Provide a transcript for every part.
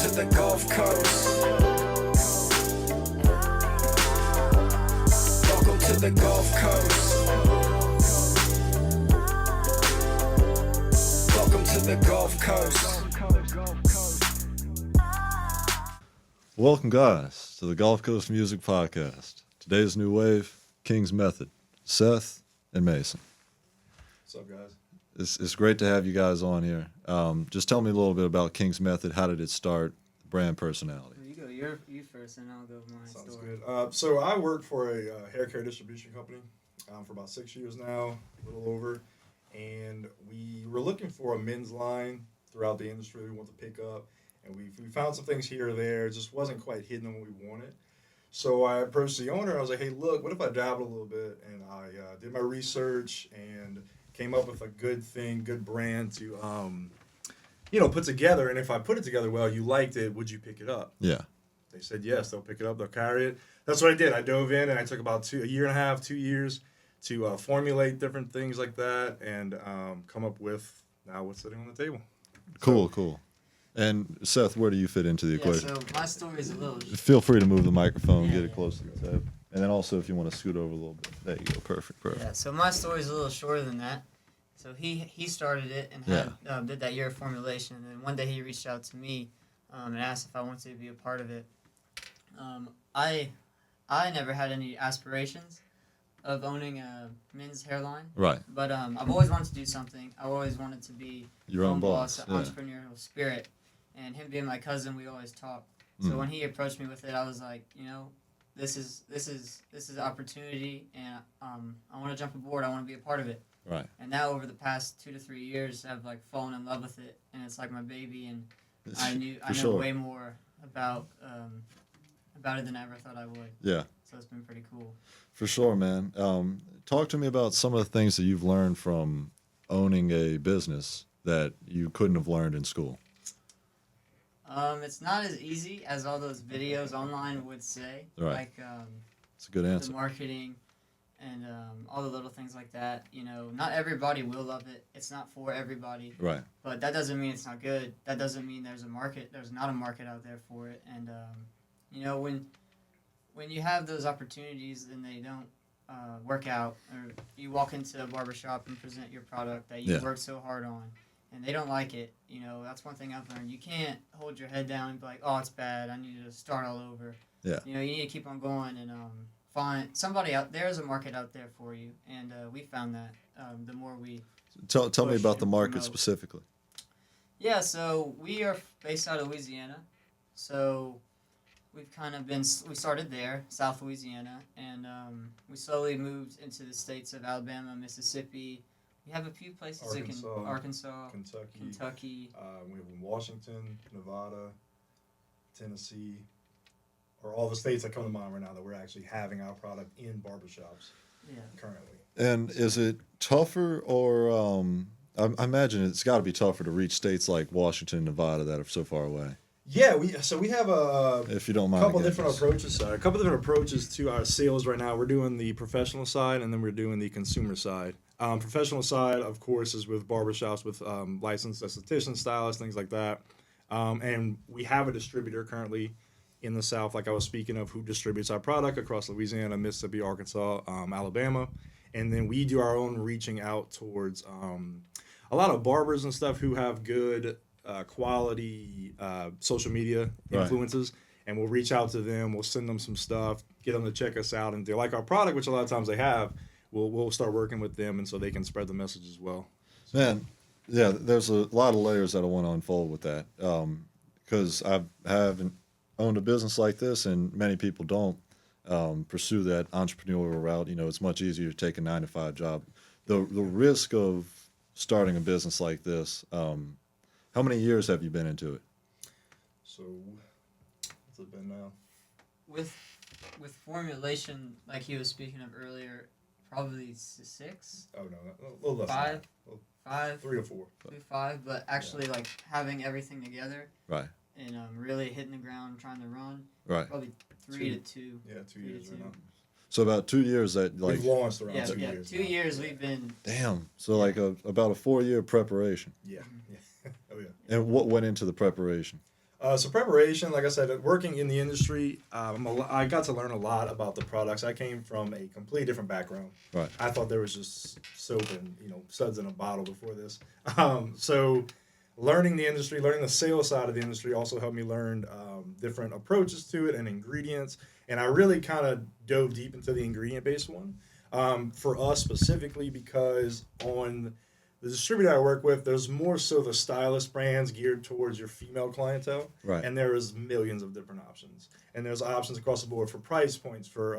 to the Gulf Coast. Welcome to the Gulf Coast. Welcome to the Gulf Coast. Welcome, guys, to the Gulf Coast Music Podcast. Today's new wave, King's Method, Seth and Mason. What's up, guys? It's great to have you guys on here. Just tell me a little bit about King's Method. How did it start? Brand personality. You go. You first, and I'll go with my Sounds story. good. So I work for a hair care distribution company for about 6 years now, a little over, and we were looking for a men's line throughout the industry we want to pick up, and we found some things here or there. It just wasn't quite hitting what we wanted. So I approached the owner. I was like, hey, look, what if I dabbled a little bit? And I did my research and came up with a good brand to, put together. And if I put it together well, you liked it, would you pick it up? Yeah. They said yes, they'll pick it up, they'll carry it. That's what I did. I dove in and I took about a year and a half, 2 years to formulate different things like that and come up with now what's sitting on the table. Cool. And Seth, where do you fit into the equation? So my story is a little. Feel free to move the microphone, get it Yeah. close to the table. And then also if you want to scoot over a little bit. There you go. Perfect. Yeah. So my story is a little shorter than that. So he started it and did that year of formulation, and then one day he reached out to me and asked if I wanted to be a part of it. I never had any aspirations of owning a men's hairline. Right. But I've always wanted to do something. I always wanted to be Your own boss. Yeah. entrepreneurial spirit. And him being my cousin, we always talk. So when he approached me with it, I was like, this is opportunity, and I want to jump aboard. I want to be a part of it. Right. And now over the past 2 to 3 years, I've fallen in love with it, and it's like my baby. And I know way more about it than I ever thought I would. Yeah. So it's been pretty cool. For sure, man. Talk to me about some of the things that you've learned from owning a business that you couldn't have learned in school. It's not as easy as all those videos online would say. Right. Like It's a good answer. the marketing and all the little things like that. Not everybody will love it. It's not for everybody. Right. But that doesn't mean it's not good. That doesn't mean there's a market. There's not a market out there for it. And when you have those opportunities and they don't work out, or you walk into a barbershop and present your product that you worked so hard on, and they don't like it, that's one thing I've learned. You can't hold your head down and be like, oh, it's bad, I need to start all over. Yeah. You need to keep on going and find somebody out. There's a market out there for you, and we found that the more we Tell me about the market promote. specifically. Yeah, so we are based out of Louisiana, so we've we started there, South Louisiana, and we slowly moved into the states of Alabama, Mississippi. We have a few places Arkansas, Kentucky. We have Washington, Nevada, Tennessee, or all the states that come to mind right now that we're actually having our product in barbershops currently. And is it tougher or I imagine it's got to be tougher to reach states like Washington and Nevada that are so far away. Yeah, we have a If you don't mind, couple different approaches to our sales right now. We're doing the professional side, and then we're doing the consumer side. Professional side, of course, is with barbershops with licensed estheticians, stylists, things like that. And we have a distributor currently in the South, like I was speaking of, who distributes our product across Louisiana, Mississippi, Arkansas, Alabama. And then we do our own reaching out towards a lot of barbers and stuff who have good quality social media influences. And we'll reach out to them. We'll send them some stuff, get them to check us out. And if they like our product, which a lot of times they have, we'll start working with them, and so they can spread the message as well. Man, yeah, there's a lot of layers that I want to unfold with that because I haven't owned a business like this, and many people don't pursue that entrepreneurial route. It's much easier to take a 9-to-5 job. The risk of starting a business like this, how many years have you been into it? So, what's it been now? With formulation, like he was speaking of earlier, probably 6. Oh no, a little less. Five. Than that. 5. 3 to 4. 5, but actually having everything together. Right. And really hitting the ground, trying to run. Right. Probably 3 to 2. Yeah, 2 years right now. So about 2 years that We've launched around Yeah, 2 yeah. years. 2 now. years we've been. Damn. So like about a 4-year preparation. Yeah. Yeah. Oh yeah. And what went into the preparation? So preparation, like I said, working in the industry, I got to learn a lot about the products. I came from a completely different background. Right. I thought there was just soap and suds in a bottle before this. So learning the industry, learning the sales side of the industry also helped me learn different approaches to it and ingredients. And I really kind of dove deep into the ingredient based one for us specifically because on the distributor I work with, there's more so the stylist brands geared towards your female clientele. Right. And there is millions of different options. And there's options across the board for price points, for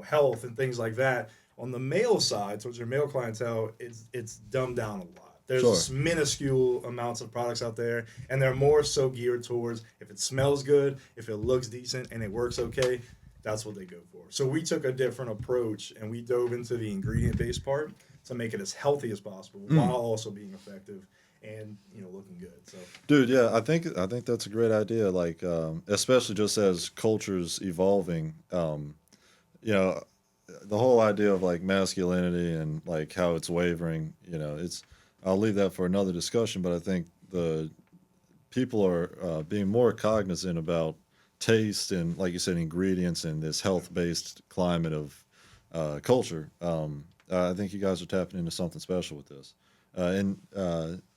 health and things like that. On the male side, towards your male clientele, it's dumbed down a lot. There's minuscule amounts of products out there, and they're more so geared towards if it smells good, if it looks decent, and it works okay, that's what they go for. So we took a different approach, and we dove into the ingredient-based part to make it as healthy as possible while also being effective and looking good. So, dude, yeah, I think that's a great idea. Like, especially just as culture's evolving, the whole idea of like masculinity and like how it's wavering. I'll leave that for another discussion. But I think the people are being more cognizant about taste and, like you said, ingredients and this health-based climate of culture. I think you guys are tapping into something special with this. And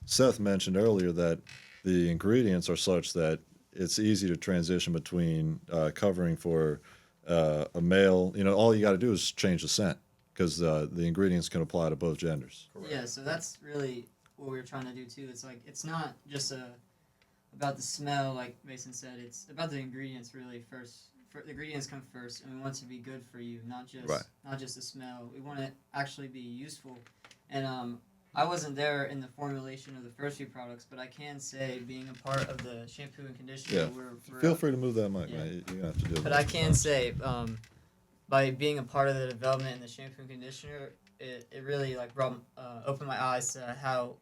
Seth mentioned earlier that the ingredients are such that it's easy to transition between covering for a male. All you got to do is change the scent because the ingredients can apply to both genders. correct. Yeah, so that's really what we were trying to do too. It's like it's not just about the smell, like Mason said. It's about the ingredients really first. The ingredients come first, and we want it to be good for you, not just the smell. We want it actually be useful. And I wasn't there in the formulation of the first few products, but I can say, being a part of the shampoo and conditioner, we're Feel free to move that mic, yeah. man. You're gonna have to do it. But I can say, by being a part of the development in the shampoo and conditioner, it really like opened my eyes to how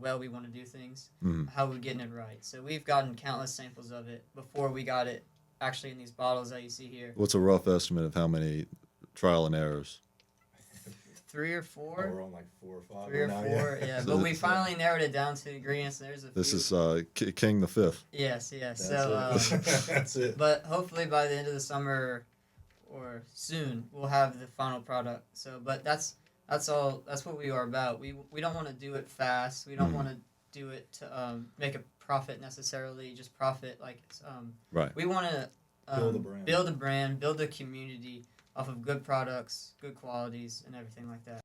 well we want to do things, how we're getting it right. So we've gotten countless samples of it before we got it actually in these bottles that you see here. What's a rough estimate of how many trial and errors? 3 or 4. We're on like 4 or 5. 3 or now, 4, yeah. So But we finally narrowed it down to ingredients. There's a This few. is King the Fifth. Yes. That's So, it. That's it. but hopefully by the end of the summer or soon, we'll have the final product. So, but that's all. That's what we are about. We don't want to do it fast. We don't want to do it to make a profit necessarily. Just profit like Right. we want to Build a brand. build a community off of good products, good qualities, and everything like that.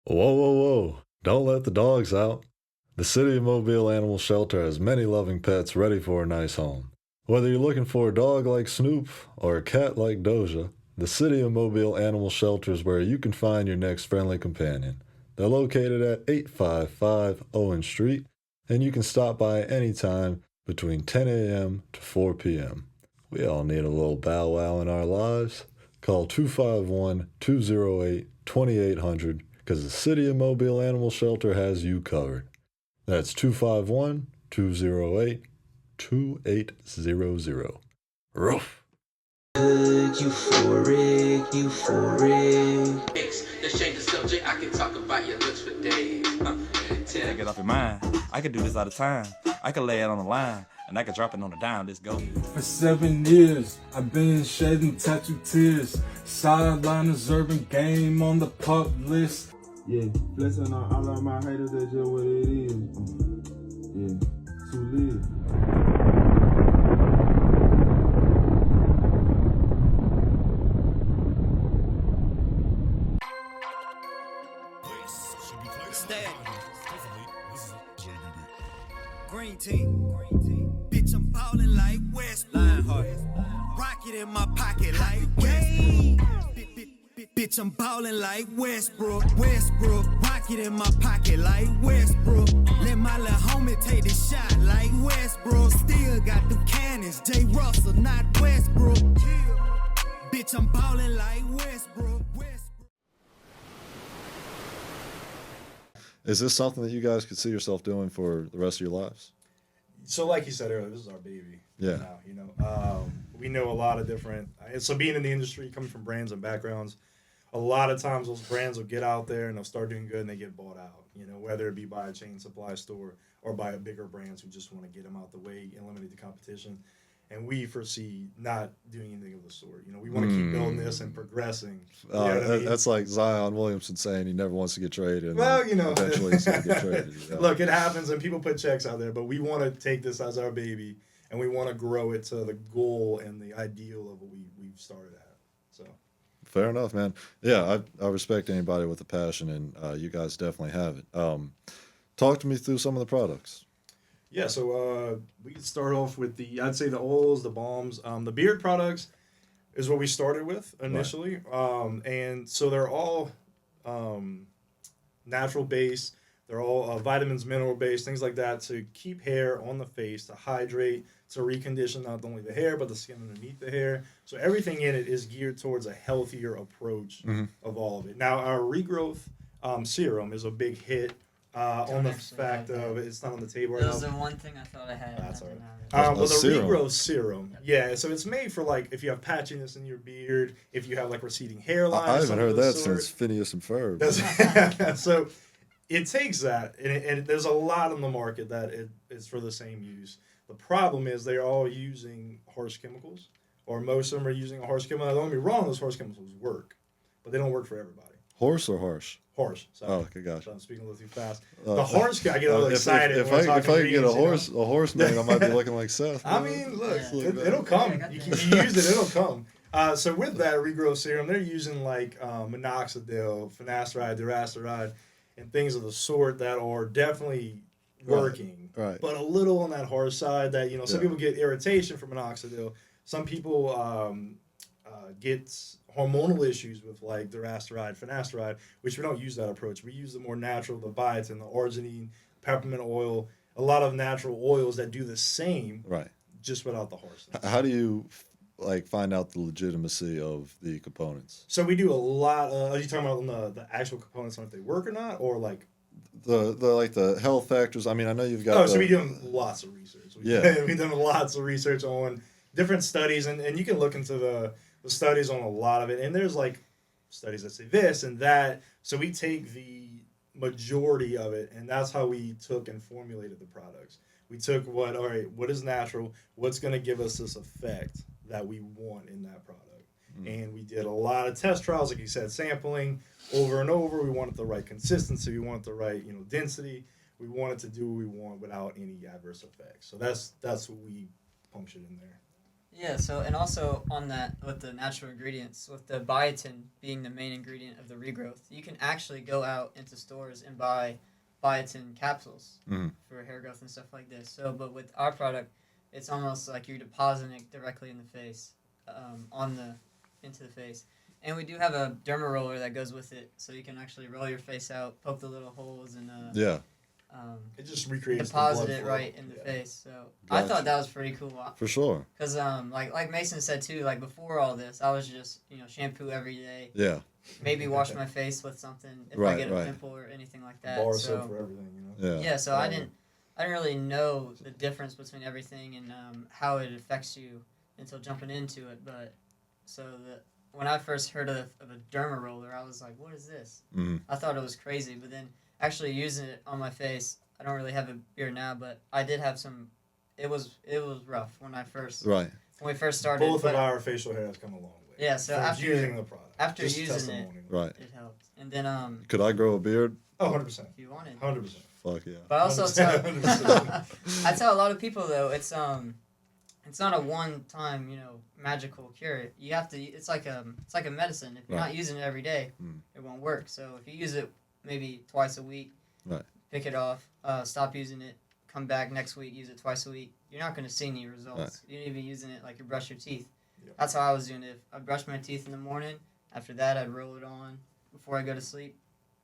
Whoa, whoa, whoa. Don't let the dogs out. The City of Mobile Animal Shelter has many loving pets ready for a nice home. Whether you're looking for a dog like Snoop or a cat like Doja, the City of Mobile Animal Shelter is where you can find your next friendly companion. They're located at 855 Owen Street, and you can stop by anytime between 10 a.m. to 4 p.m. We all need a little bow wow in our lives. Call 251-208-2800 because the City of Mobile Animal Shelter has you covered. That's 251-208-2800. Roof. Euphoric. Let's change the subject. I can talk about your looks for days. Take it off your mind. I could do this all the time. I could lay it on the line, and I could drop it on the dime. Let's go. For 7 years, I've been shedding tattoo tears. Sideliners, urban game on the pop list. Yeah, blessing on all of my haters, that's just what it is. Yeah, to live. Green team. Bitch, I'm ballin' like West. Lionheart. Rocket in my pocket like West. Bitch, I'm ballin' like Westbrook. Rocket in my pocket like Westbrook. Let my little homie take the shot like Westbrook. Still got them cannons. J. Russell, not Westbrook. Bitch, I'm ballin' like Westbrook. Is this something that you guys could see yourself doing for the rest of your lives? So like you said earlier, this is our baby. Yeah. Now, we know a lot of different. So being in the industry, coming from brands and backgrounds, a lot of times those brands will get out there and they'll start doing good and they get bought out, whether it be by a chain supply store or by bigger brands who just want to get them out the way, eliminate the competition. And we foresee not doing anything of the sort. We want to keep building this and progressing. You know what I mean? That's like Zion Williamson saying he never wants to get traded. Well, eventually he's going to get traded. Yeah. Look, it happens and people put checks out there, but we want to take this as our baby and we want to grow it to the goal and the ideal of what we've started at. So. Fair enough, man. Yeah, I respect anybody with a passion, and you guys definitely have it. Talk to me through some of the products. Yeah, so we can start off with I'd say the oils, the balms. The beard products is what we started with initially. Right. And so they're all natural based. They're all vitamins, mineral based, things like that to keep hair on the face, to hydrate, to recondition not only the hair, but the skin underneath the hair. So everything in it is geared towards a healthier approach of all of it. Now, our regrowth serum is a big hit. On the fact of it's not on the table right now. That was the one thing I thought I had. That's all right. A Well, the serum. regrowth serum, yeah. So it's made for like if you have patchiness in your beard, if you have like receding hairline. I haven't heard that sort. since Phineas and Ferb. So it takes that, and there's a lot on the market that is for the same use. The problem is they're all using harsh chemicals, or most of them are using a harsh chemical. Now, don't get me wrong; those harsh chemicals work, but they don't work for everybody. Horse or harsh? Horse. Sorry. Oh, okay, gotcha. So I'm speaking a little too fast. The horse guy, I get a little excited. If when I we're talking could get a greens, horse name, I might be looking like Seth. I mean, look, Yeah. it'll come. Yeah, I You got use it, it'll come. So with that regrowth serum, they're using like minoxidil, finasteride, durasteride, and things of the sort that are definitely working, Right. but a little on that harsh side. That some Yeah. people get irritation from minoxidil. Some people get hormonal issues with like durasteride, finasteride, which we don't use that approach. We use the more natural, the biotin, the arginine, peppermint oil, a lot of natural oils that do the same, Right. just without the harshness. How do you find out the legitimacy of the components? So we do a lot. Are you talking about the actual components on if they work or not, or like? The health factors. I mean, I know you've got. So we do lots of research. We've done lots of research on different studies, and you can look into the studies on a lot of it. And there's like studies that say this and that. So we take the majority of it, and that's how we took and formulated the products. We took what is natural, what's going to give us this effect that we want in that product. And we did a lot of test trials, like you said, sampling over and over. We wanted the right consistency. We wanted the right, density. We wanted to do what we want without any adverse effects. So that's what we punctured in there. Yeah, so and also on that with the natural ingredients, with the biotin being the main ingredient of the regrowth, you can actually go out into stores and buy biotin capsules for hair growth and stuff like this. So, but with our product, it's almost like you're depositing it directly in the face, into the face. And we do have a derma roller that goes with it, so you can actually roll your face out, poke the little holes, and It just recreates deposit the blood it flow. right in the face. So I Gotcha. thought that was pretty cool. For sure. Because like Mason said too, like before all this, I was just shampoo every day. Yeah. Maybe wash my face with something if I Right, get a right. pimple or anything like that. Bar so soap for everything, Yeah. yeah, so I didn't really know the difference between everything and how it affects you until jumping into it. But when I first heard of a derma roller, I was like, what is this? I thought it was crazy, but then actually using it on my face, I don't really have a beard now, but I did have some. It was rough when we first started. Both but of our facial hair has come a long way. Yeah, so from after using the product, after Just using it, testimonial. Right. it helped. And then Could I grow a beard? Oh, 100%. if you wanted. 100%. Fuck yeah. But I also tell 100%. I tell a lot of people though, it's not a one-time, magical cure. You have to. It's like a medicine. If you're Right. not using it every day, it won't work. So if you use it maybe twice a week, Right. pick it off, stop using it, come back next week, use it twice a week. You're not going to see any results. Right. You need to be using it like you brush your teeth. Yep. That's how I was doing it. I'd brush my teeth in the morning. After that, I'd roll it on. Before I go to sleep,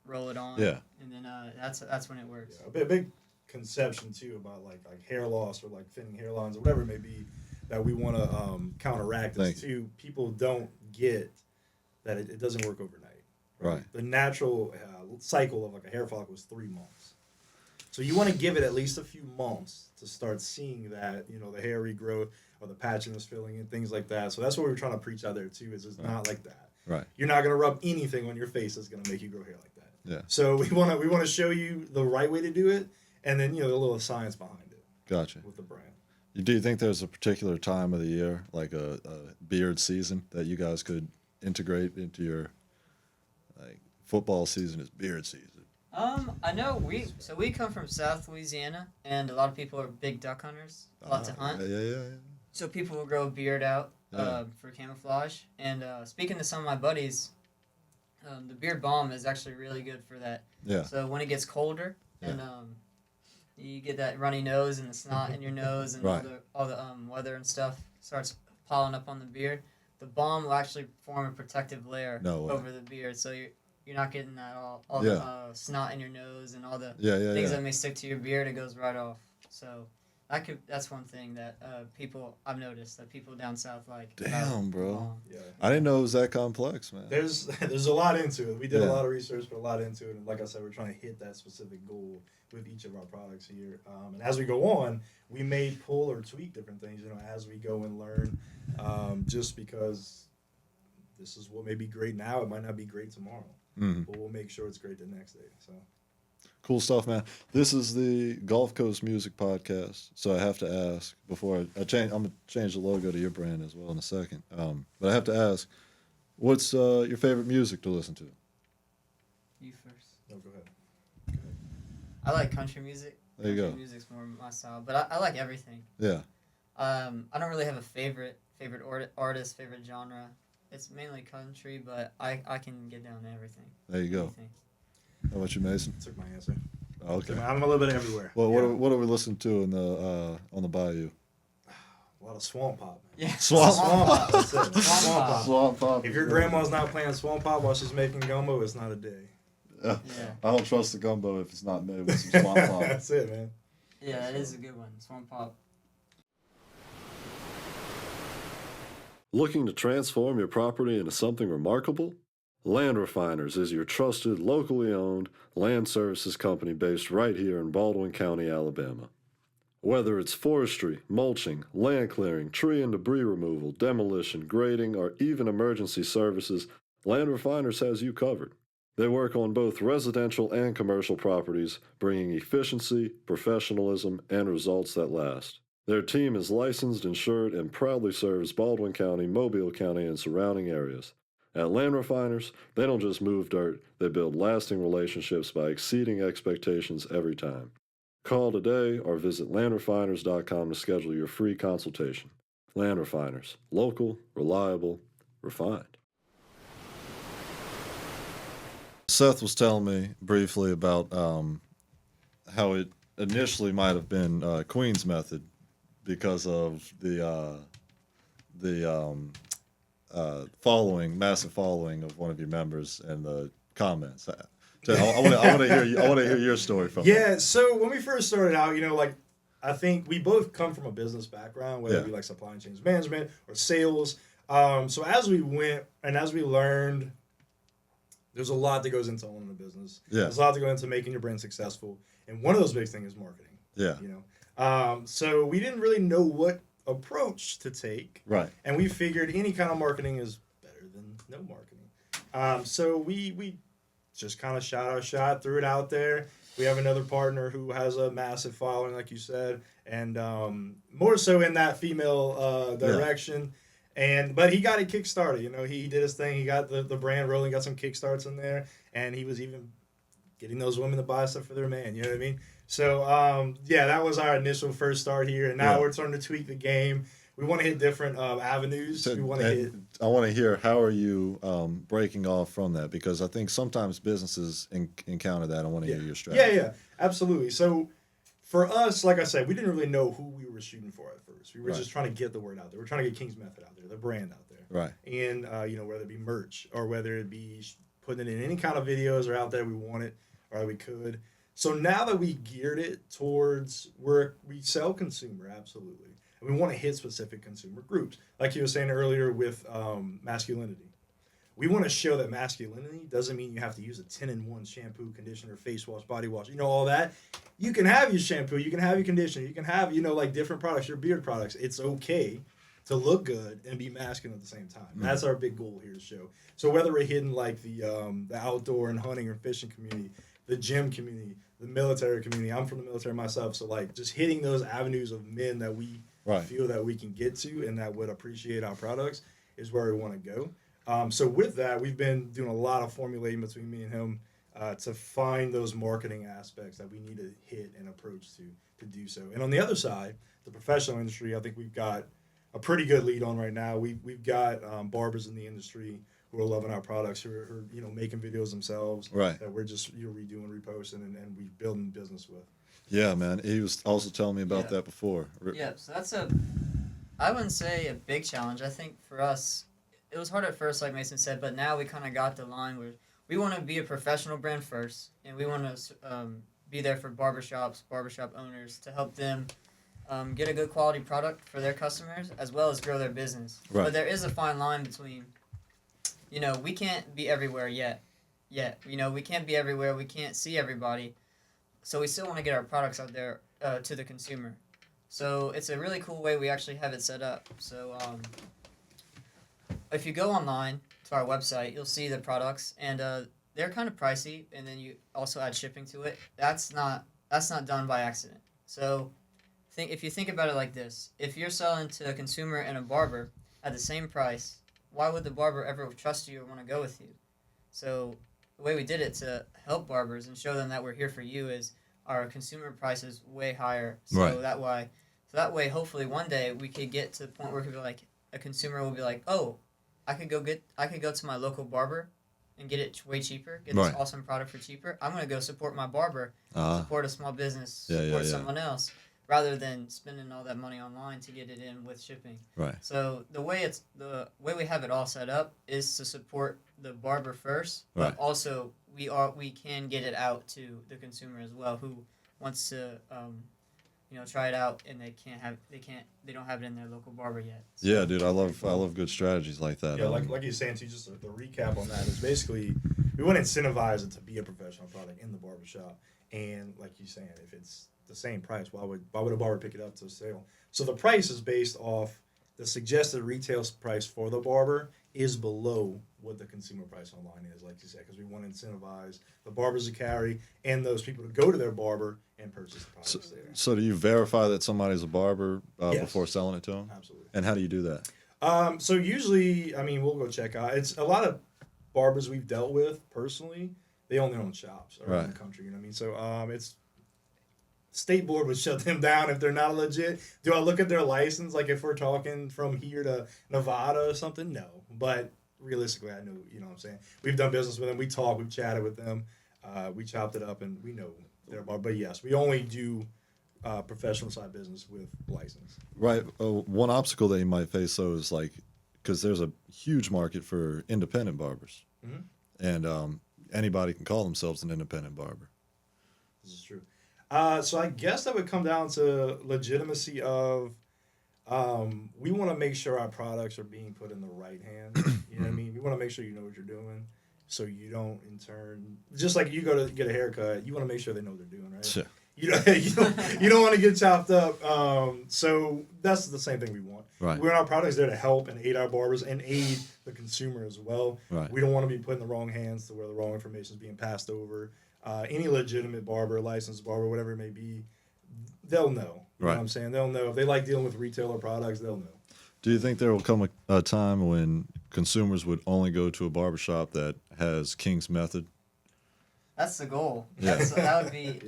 roll it on. Yeah. And then that's when it works. Yeah, a big conception too about like hair loss or like thinning hairlines or whatever it may be that we want to counteract is Thank too people don't get that it doesn't work overnight. Right. The natural cycle of like a hair follicle is 3 months. So you want to give it at least a few months to start seeing that, the hair regrowth or the patchiness filling and things like that. So that's what we're trying to preach out there too, is it's not like that. Right. You're not going to rub anything on your face that's going to make you grow hair like that. Yeah. So we want to show you the right way to do it, and then the little science behind it Gotcha. with the brand. Do you think there's a particular time of the year, like a beard season, that you guys could integrate into your, like, football season is beard season? I know we come from South Louisiana, and a lot of people are big duck hunters, love to hunt. Yeah. So people will grow a beard out Yeah. for camouflage. And speaking to some of my buddies, the beard balm is actually really good for that. Yeah. So when it gets colder and you get that runny nose and the snot in your nose and Right. all the weather and stuff starts piling up on the beard, the balm will actually form a protective layer No way. over the beard. So you're not getting that all Yeah. the snot in your nose and all the Yeah. things that may stick to your beard. It goes right off. So that's one thing that I've noticed that people down south like. Damn, bro. balm. Yeah. I didn't know it was that complex, man. There's a lot into it. We did Yeah. a lot of research, but a lot into it. And like I said, we're trying to hit that specific goal with each of our products here. And as we go on, we may pull or tweak different things, as we go and learn. Just because this is what may be great now, it might not be great tomorrow. Mhm. But we'll make sure it's great the next day. So Cool stuff, man. This is the Gulf Coast Music Podcast, so I have to ask before I change. I'm gonna change the logo to your brand as well in a second. But I have to ask, what's your favorite music to listen to? You first. no, go ahead. I like country music. There you Country go. music's more my style, but I like everything. Yeah, I don't really have a favorite artist, favorite genre. It's mainly country, but I can get down to everything. there you go. Anything. How about you, Mason? Took my answer. Oh, okay. I'm a little bit everywhere. Well, Yeah. what are we listening to in the on the bayou? A lot of swamp pop. Man. Yeah. Swamp Pop. That's it. Swamp Pop. Swamp Pop. If your grandma's not playing swamp pop while she's making gumbo, it's not a day. Yeah. I don't trust the gumbo if it's not made with some Swamp Pop. That's it, man. Yeah, that is a good one. Swamp Pop. Looking to transform your property into something remarkable? Land Refiners is your trusted, locally owned land services company based right here in Baldwin County, Alabama. Whether it's forestry, mulching, land clearing, tree and debris removal, demolition, grading, or even emergency services, Land Refiners has you covered. They work on both residential and commercial properties, bringing efficiency, professionalism, and results that last. Their team is licensed, insured, and proudly serves Baldwin County, Mobile County, and surrounding areas. At Land Refiners, they don't just move dirt, they build lasting relationships by exceeding expectations every time. Call today or visit landrefiners.com to schedule your free consultation. Land Refiners, local, reliable, refined. Seth was telling me briefly about how it initially might have been Queen's method because of the massive following of one of your members and the comments. So I want to hear your story from that. Yeah, so when we first started out, I think we both come from a business background, whether it be like supply chain management or sales. So as we went and as we learned, there's a lot that goes into owning a business. Yeah. There's a lot that goes into making your brand successful. And one of those big things is marketing. Yeah. So we didn't really know what approach to take. Right. And we figured any kind of marketing is better than no marketing. So we just kind of shot our shot, threw it out there. We have another partner who has a massive following, like you said, and more so in that female direction. But he got it kickstarted. He did his thing. He got the brand rolling, got some kickstarts in there, and he was even getting those women to buy stuff for their man. You know what I mean? So that was our initial first start here, and now we're starting to tweak the game. We want to hit different avenues. We want to hit. I want to hear, how are you breaking off from that? Because I think sometimes businesses encounter that. I want to hear your strategy. Yeah, absolutely. So for us, like I said, we didn't really know who we were shooting for at first. We were just trying to get the word out there. We're trying to get King's Method out there, the brand out there. Right. And, whether it be merch or whether it be putting it in any kind of videos or out there we want it or we could. So now that we geared it towards where we sell consumer, absolutely. And we want to hit specific consumer groups. Like you were saying earlier with masculinity. We want to show that masculinity doesn't mean you have to use a 10-in-1 shampoo, conditioner, face wash, body wash, all that. You can have your shampoo, you can have your conditioner, you can have, like different products, your beard products. It's okay. to look good and be masculine at the same time. That's our big goal here to show. So whether we're hitting like the outdoor and hunting or fishing community, the gym community, the military community. I'm from the military myself, so like just hitting those avenues of men that we feel that we can get to and that would appreciate our products is where we want to go. So with that, we've been doing a lot of formulating between me and him to find those marketing aspects that we need to hit and approach to do so. And on the other side, the professional industry, I think we've got a pretty good lead on right now. We've got barbers in the industry who are loving our products, who are making videos themselves, that we're just redoing, reposting, and we're building business with. Yeah, man. He was also telling me about that before. Yeah, so that's I wouldn't say a big challenge. I think for us, it was hard at first, like Mason said, but now we kind of got the line where we want to be a professional brand first, and we want to be there for barbershop owners to help them get a good quality product for their customers as well as grow their business. Right. But there is a fine line between, we can't be everywhere yet. We can't be everywhere. We can't see everybody. So we still want to get our products out there to the consumer. So it's a really cool way we actually have it set up. So if you go online to our website, you'll see the products, and they're kind of pricey, and then you also add shipping to it. That's not done by accident. So if you think about it like this, if you're selling to a consumer and a barber at the same price, why would the barber ever trust you or want to go with you? So the way we did it to help barbers and show them that we're here for you is our consumer price is way higher. So that way, hopefully one day we could get to the point where a consumer will be like, oh, I could go to my local barber and get it way cheaper, get this awesome product for cheaper. I'm going to go support my barber, support a small business, support someone else, rather than spending all that money online to get it in with shipping. Right. So the way we have it all set up is to support the barber first, but also we can get it out to the consumer as well who wants to try it out and they don't have it in their local barber yet. So, yeah, dude, I love good strategies like that. Yeah, like you're saying too, just the recap on that is basically we want to incentivize it to be a professional product in the barbershop. And like you're saying, if it's the same price, why would a barber pick it up to sale? So the price is based off the suggested retail price for the barber is below what the consumer price online is, like you said, because we want to incentivize the barbers to carry and those people to go to their barber and purchase the products there. So do you verify that somebody's a barber Yes. before selling it to them? Absolutely. And how do you do that? So usually, we'll go check out. It's a lot of barbers we've dealt with personally. They own their own shops around the country. You know what I mean? So it's state board would shut them down if they're not legit. Do I look at their license? Like if we're talking from here to Nevada or something? No. But realistically, I know, you know what I'm saying? We've done business with them. We talked, we've chatted with them. We chopped it up and we know they're bar. But yes, we only do professional side business with license. Right. One obstacle that you might face though is because there's a huge market for independent barbers. Mm-hmm. And anybody can call themselves an independent barber. This is true. So I guess that would come down to legitimacy of we want to make sure our products are being put in the right hands. You know what I mean? We want to make sure you know what you're doing so you don't in turn, just like you go to get a haircut, you want to make sure they know what they're doing, right? Sure. You don't want to get chopped up. So that's the same thing we want. Right. We want our products there to help and aid our barbers and aid the consumer as well. Right. We don't want to be put in the wrong hands to where the wrong information is being passed over. Any legitimate barber, licensed barber, whatever it may be, they'll know. You know what I'm saying? They'll know. If they like dealing with retailer products, they'll know. Do you think there will come a time when consumers would only go to a barbershop that has King's Method? That's the goal. Yeah. That would be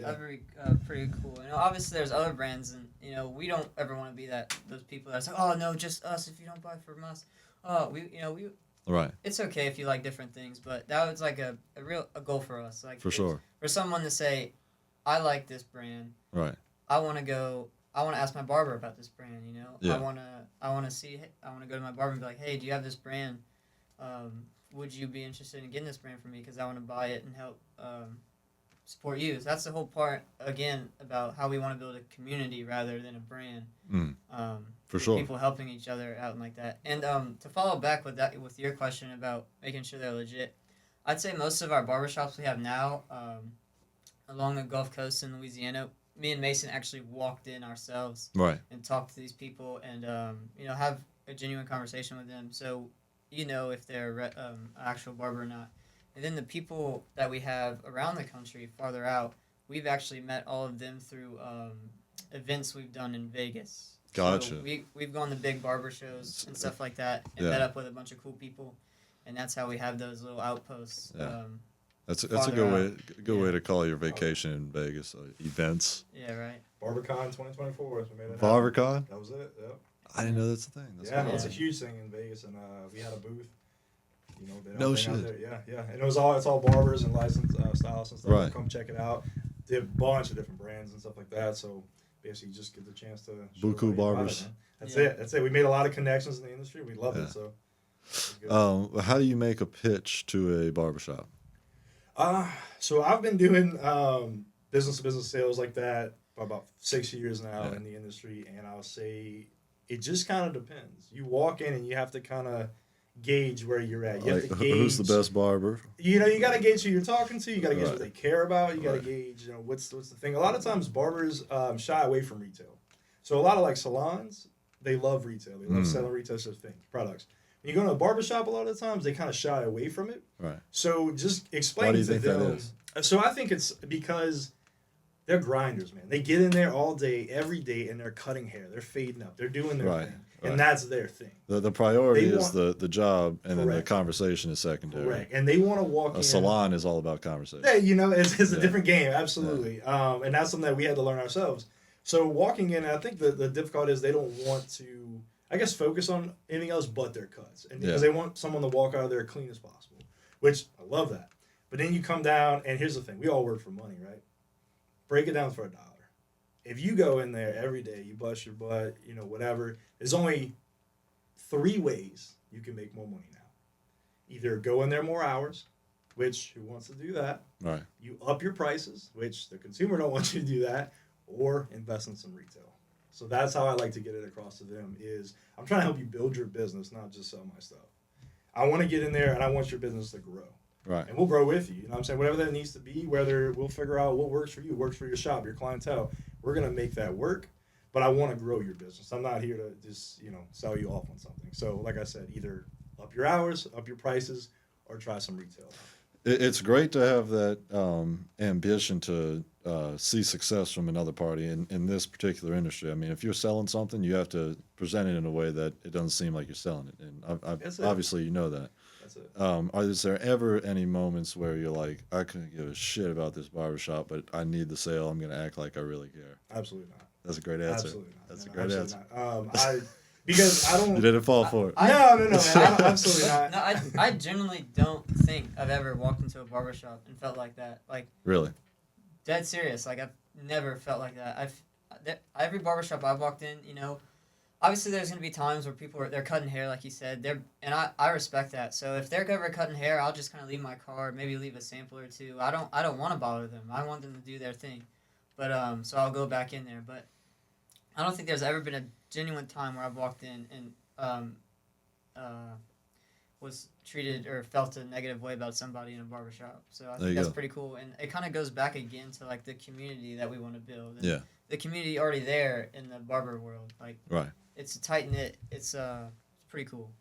pretty cool. Obviously there's other brands, and we don't ever want to be those people that's like, oh no, just us. If you don't buy from us, we. Right. It's okay if you like different things, but that was like a goal for us. Like for sure. For someone to say, I like this brand. Right. I want to ask my barber about this brand. Yeah. I want to go to my barber and be like, hey, do you have this brand? Would you be interested in getting this brand from me? Because I want to buy it and help support you. So that's the whole part, again, about how we want to build a community rather than a brand. For sure. People helping each other out and like that. And to follow back with your question about making sure they're legit, I'd say most of our barbershops we have now along the Gulf Coast in Louisiana, me and Mason actually walked in ourselves and talked to these people and have a genuine conversation with them, so you know if they're an actual barber or not. And then the people that we have around the country, farther out, we've actually met all of them through events we've done in Vegas. Gotcha. So we've gone to big barber shows and stuff like that, and Yeah. met up with a bunch of cool people, and that's how we have those little outposts. Yeah. That's a farther good way Yeah. to call your vacation in Vegas. Events. Yeah, right. BarberCon 2024. So we made it happen. BarberCon? That was it. Yep. I didn't know that's a thing. That's Yeah, cool. it's a huge thing in Vegas, and we had a booth. You know, they No out shit. there. Yeah. And it's all barbers and licensed stylists and stuff. Right. Come check it out. They have a bunch of different brands and stuff like that. So basically, you just get the chance to. show Buku everybody about barbers. it, man. That's Yeah. it. That's it. We made a lot of connections in the industry. We love Yeah. it. So. It's good. How do you make a pitch to a barbershop? So I've been doing business to business sales like that for about 6 years now Yeah. in the industry, and I'll say it just kind of depends. You walk in and you have to kind of gauge where you're at. You Like, have to gauge who's the best barber? You know, you got to gauge who you're talking to. You got to gauge Right. what they care about. You got to Right. gauge, what's the thing. A lot of times barbers shy away from retail. So a lot of like salons, they love retail. They love selling retail sort of things, products. When you go to a barbershop, a lot of the times they kind of shy away from it. Right. So just explain Why do you to think that them. is? So I think it's because they're grinders, man. They get in there all day, every day, and they're cutting hair. They're fading up. They're doing their Right, thing, right. and that's their thing. The priority They is the job, and then the Correct. conversation is secondary. Correct. And they want to walk in. A salon is all about conversation. Yeah, it's a Yeah. different game, absolutely. And that's something that we had to learn ourselves. So walking in, I think the difficulty is they don't want to, I guess, focus on anything else but their cuts, and because Yeah. they want someone to walk out of there clean as possible, which I love that. But then you come down, and here's the thing: we all work for money, right? Break it down for $1. If you go in there every day, you bust your butt, whatever. There's only 3 ways you can make more money now. Either go in there more hours, which who wants to do that? Right. You up your prices, which the consumer don't want you to do that, or invest in some retail. So that's how I like to get it across to them is I'm trying to help you build your business, not just sell my stuff. I want to get in there and I want your business to grow. Right. And we'll grow with you. You know what I'm saying? Whatever that needs to be, whether we'll figure out what works for you, works for your shop, your clientele. We're going to make that work. But I want to grow your business. I'm not here to just, sell you off on something. So like I said, either up your hours, up your prices, or try some retail. It's great to have that ambition to see success from another party in this particular industry. I mean, if you're selling something, you have to present it in a way that it doesn't seem like you're selling it. And That's it. obviously, you know that. That's it. Is there ever any moments where you're like, I couldn't give a shit about this barbershop, but I need the sale. I'm going to act like I really care. Absolutely not. That's a great answer. Absolutely not. That's No, a great answer. absolutely not. Because I don't. You didn't fall for it. No, man. Absolutely not. No, I genuinely don't think I've ever walked into a barbershop and felt like that. Like, Really? dead serious. Like, I've never felt like that. Every barbershop I've walked in, obviously there's going to be times where they're cutting hair, like you said. And I respect that. So if they're ever cutting hair, I'll just kind of leave my card, maybe leave a sample or two. I don't want to bother them. I want them to do their thing. But so I'll go back in there. But I don't think there's ever been a genuine time where I've walked in and was treated or felt a negative way about somebody in a barbershop. So I There think you that's go. pretty cool. And it kind of goes back again to like the community that we want to build. And Yeah. the community already there in the barber world. Like, Right. it's a tight knit. It's pretty cool.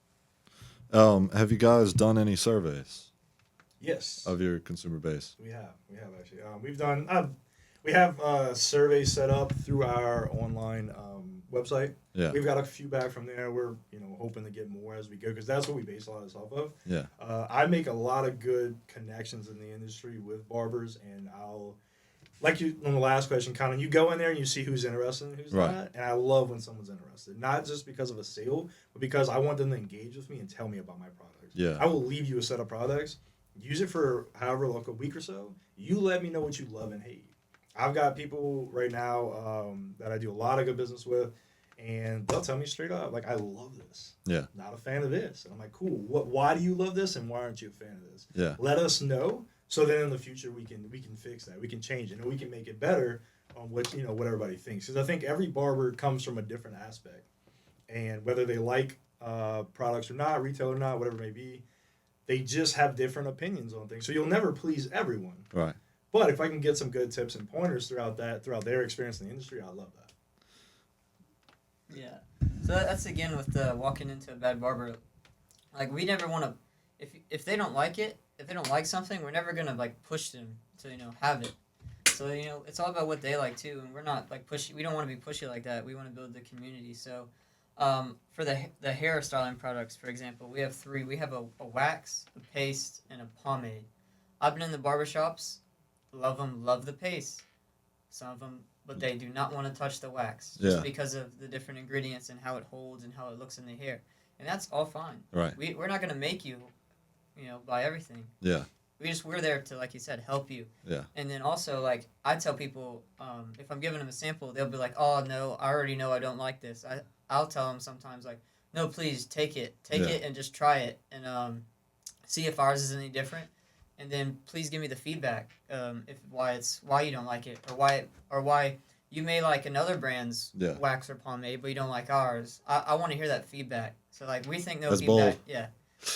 Have you guys done any surveys Yes. of your consumer base? We have actually. We've done. We have surveys set up through our online website. Yeah. We've got a few back from there. We're hoping to get more as we go because that's what we base a lot of this off of. Yeah. I make a lot of good connections in the industry with barbers, and I'll like you on the last question, Colin. You go in there and you see who's interested and who's Right. not, and I love when someone's interested, not just because of a sale, but because I want them to engage with me and tell me about my products. Yeah. I will leave you a set of products. Use it for however like a week or so. You let me know what you love and hate. I've got people right now that I do a lot of good business with, and they'll tell me straight up, like, I love this. Yeah. Not a fan of this. And I'm like, cool. Why do you love this, and why aren't you a fan of this? Yeah. Let us know, so then in the future we can fix that. We can change it, and we can make it better on what everybody thinks. Because I think every barber comes from a different aspect, and whether they like products or not, retail or not, whatever it may be, they just have different opinions on things. So you'll never please everyone. Right. But if I can get some good tips and pointers throughout their experience in the industry, I love that. Yeah. So that's again with the walking into a bad barber. Like we never want to, if they don't like it, if they don't like something, we're never gonna like push them to have it. So it's all about what they like too, and we're not like pushy. We don't want to be pushy like that. We want to build the community. So, for the hair styling products, for example, we have three. We have a wax, a paste, and a pomade. I've been in the barbershops, love the paste. Some of them, but they do not want to touch the wax just because of the different ingredients and how it holds and how it looks in the hair, and that's all fine. Right. We're not gonna make you, buy everything. Yeah. We're there to, like you said, help you. Yeah. And then also, like, I tell people, if I'm giving them a sample, they'll be like, oh, no, I already know I don't like this. I'll tell them sometimes, like, no, please, take it. Take it and just try it and see if ours is any different. And then please give me the feedback why you don't like it or why you may like another brand's wax or pomade, but you don't like ours. I want to hear that feedback. So, like, we think no That's feedback. bold. Yeah.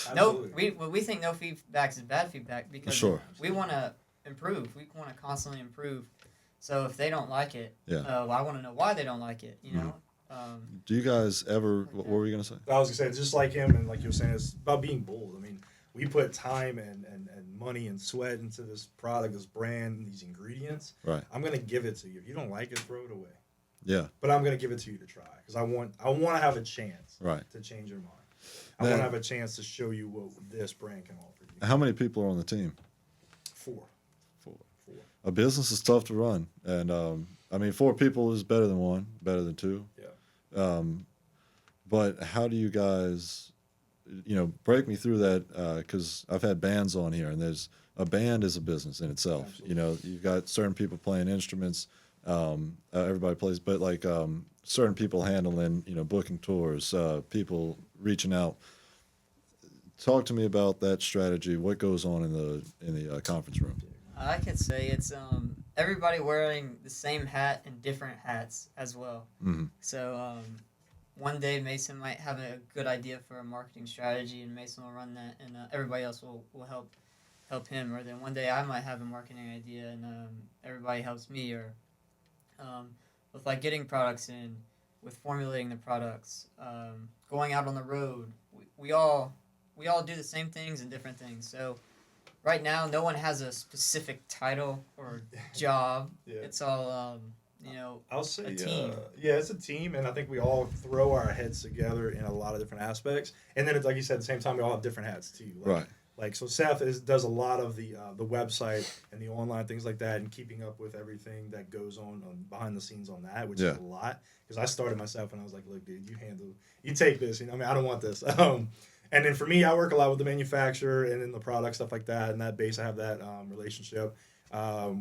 Absolutely. We think no feedback is bad feedback because we want to improve. We want to constantly improve. So if they don't like it, I want to know why they don't like it. You know. Do you guys ever? What were you gonna say? I was gonna say, just like him, and like you were saying, it's about being bold. I mean, we put time and money and sweat into this product, this brand, these ingredients. Right. I'm gonna give it to you. If you don't like it, throw it away. Yeah. But I'm gonna give it to you to try because I want to have a chance. Right. To change your mind. I want to have a chance to show you what this brand can offer you. How many people are on the team? 4. A business is tough to run, and I mean, 4 people is better than 1, better than 2. Yeah. But how do you guys, break me through that? Because I've had bands on here, and a band is a business in itself. Absolutely. You've got certain people playing instruments. Everybody plays, but like certain people handling, booking tours, people reaching out. Talk to me about that strategy. What goes on in the conference room? I could say it's everybody wearing the same hat and different hats as well. Mm-hmm. So one day Mason might have a good idea for a marketing strategy, and Mason will run that, and everybody else will help him. Or then one day I might have a marketing idea, and everybody helps me. Or with like getting products in, with formulating the products, going out on the road. We all do the same things and different things. So right now, no one has a specific title or job. Yeah. It's all I'll say a team. It's a team, and I think we all throw our heads together in a lot of different aspects. And then, it's like you said, at the same time, we all have different hats too. Right. Like, so Seth does a lot of the website and the online things like that, and keeping up with everything that goes on behind the scenes on that, which is a lot. Because I started myself and I was like, look, dude, you take this. I don't want this. And then for me, I work a lot with the manufacturer and then the product, stuff like that. And that base, I have that relationship.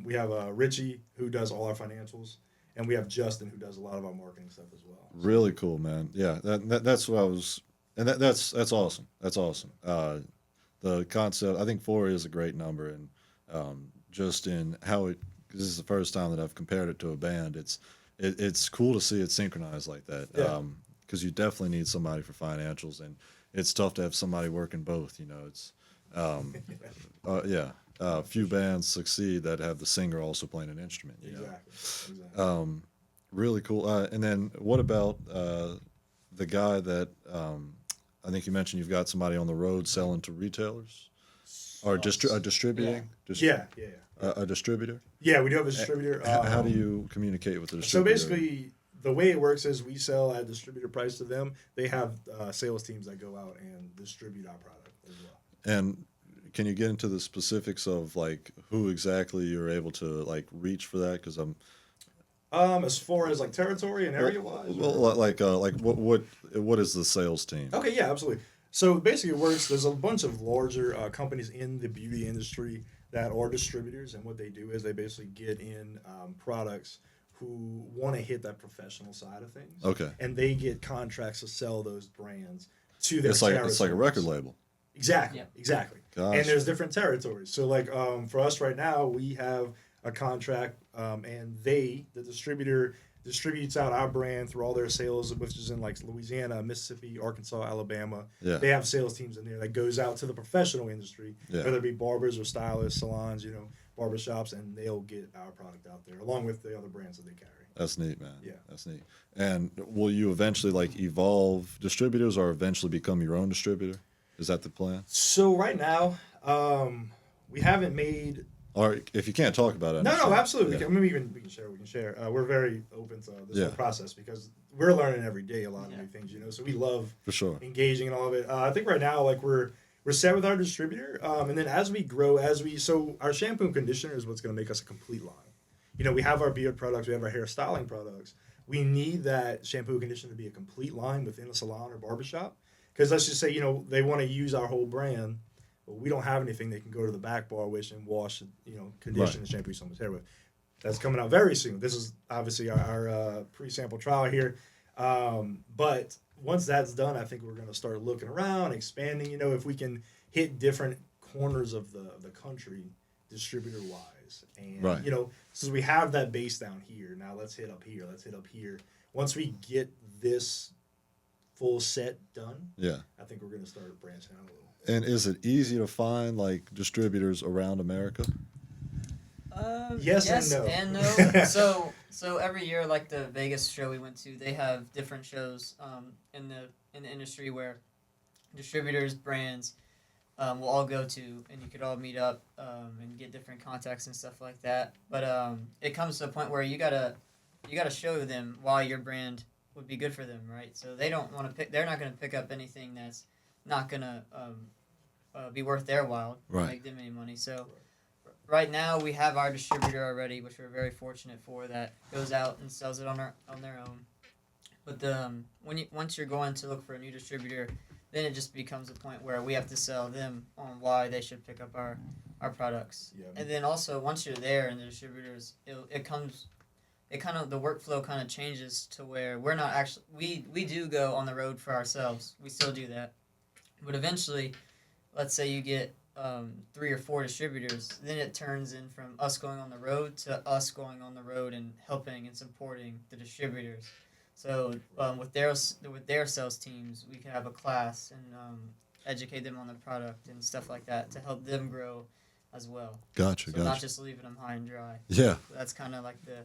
We have Richie, who does all our financials. And we have Justin, who does a lot of our marketing stuff as well. Really cool, man. Yeah, that's what I was, and that's awesome. That's awesome. The concept, I think 4 is a great number, and just in how it. This is the first time that I've compared it to a band. It's cool to see it synchronized like that. Yeah. Because you definitely need somebody for financials, and it's tough to have somebody working both. It's few bands succeed that have the singer also playing an instrument. Exactly. Really cool. And then what about the guy that I think you mentioned you've got somebody on the road selling to retailers or distributing? Yeah. A distributor? Yeah, we do have a distributor. How do you communicate with the So distributor? basically, the way it works is we sell at distributor price to them. They have sales teams that go out and distribute our product as well. And can you get into the specifics of like who exactly you're able to like reach for that? Because I'm as far as like territory and area wise. like what is the sales team? Okay, yeah, absolutely. So basically, it works. There's a bunch of larger companies in the beauty industry that are distributors, and what they do is they basically get in products who want to hit that professional side of things. Okay. And they get contracts to sell those brands to their It's like a record label. Exactly. Yeah. Exactly. Gosh. And there's different territories. So like for us right now, we have a contract, and the distributor distributes out our brand through all their sales, which is in like Louisiana, Mississippi, Arkansas, Alabama. Yeah. They have sales teams in there that goes out to the professional industry, Yeah. whether it be barbers or stylists, salons, barbershops, and they'll get our product out there along with the other brands that they carry. That's neat, man. Yeah. That's neat. And will you eventually like evolve distributors or eventually become your own distributor? Is that the plan? So right now, we haven't made. Or if you can't talk about it, I No, understand. absolutely. Yeah. I mean, we can share. We can share. We're very open to this Yeah. whole process because we're learning every day a lot of Yeah. new things. So we love For sure. engaging in all of it. I think right now, like we're set with our distributor, and then as we grow, so our shampoo and conditioner is what's going to make us a complete line. We have our beard products, we have our hair styling products. We need that shampoo and conditioner to be a complete line within a salon or barbershop. Because let's just say, they want to use our whole brand, but we don't have anything they can go to the back bar with and wash, condition and shampoo someone's hair with. That's coming out very soon. This is obviously our pre-sample trial here. But once that's done, I think we're going to start looking around, expanding, if we can hit different corners of the country distributor-wise. And, Right. since we have that base down here, now let's hit up here, let's hit up here. Once we get this full set done, Yeah. I think we're going to start branching out a little. And is it easy to find like distributors around America? Yes and no. So every year, like the Vegas show we went to, they have different shows in the industry where distributors, brands will all go to, and you could all meet up and get different contacts and stuff like that. But it comes to a point where you gotta show them why your brand would be good for them, right? So they don't want to pick. They're not going to pick up anything that's not going to be worth their while, Right. make them any money. So right now we have our distributor already, which we're very fortunate for, that goes out and sells it on their own. But once you're going to look for a new distributor, then it just becomes a point where we have to sell them on why they should pick up our products. Yeah. And then also once you're there and the distributors, the workflow kind of changes to where we're not actually we do go on the road for ourselves. We still do that, but eventually, let's say you get 3 or 4 distributors, then it turns in from us going on the road to us going on the road and helping and supporting the distributors. So with their sales teams, we can have a class and educate them on the product and stuff like that to help them grow as well. Gotcha. So not just leaving them high and dry. Yeah. That's kind of like the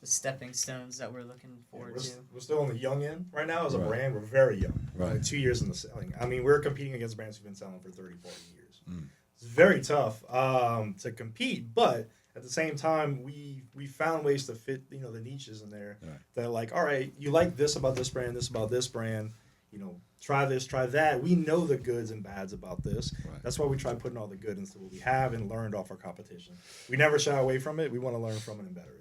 stepping stones that we're looking forward to. We're still on the young end right now as a Right. brand. We're very young. Right. Like 2 years in the selling. I mean, we're competing against brands who've been selling for 30, 40 years. Mm. It's very tough to compete, but at the same time, we found ways to fit, the niches in there. Right. That like, all right, you like this about this brand, this about this brand, try this, try that. We know the goods and bads about this. Right. That's why we try putting all the good into what we have and learned off our competition. We never shy away from it. We want to learn from it and better it.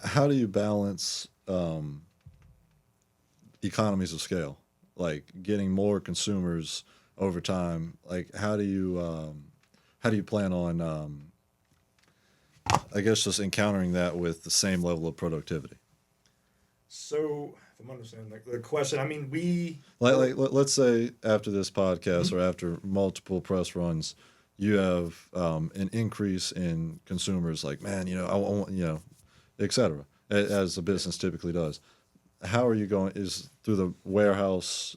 How do you balance economies of scale, like getting more consumers over time? Like, how do you plan on, I guess, just encountering that with the same level of productivity? So, if I'm understanding the question, I mean, Let's say after this podcast or after multiple press runs, you have an increase in consumers. Like, man, I want, et cetera, as a business typically does. How are you going? Is through the warehouse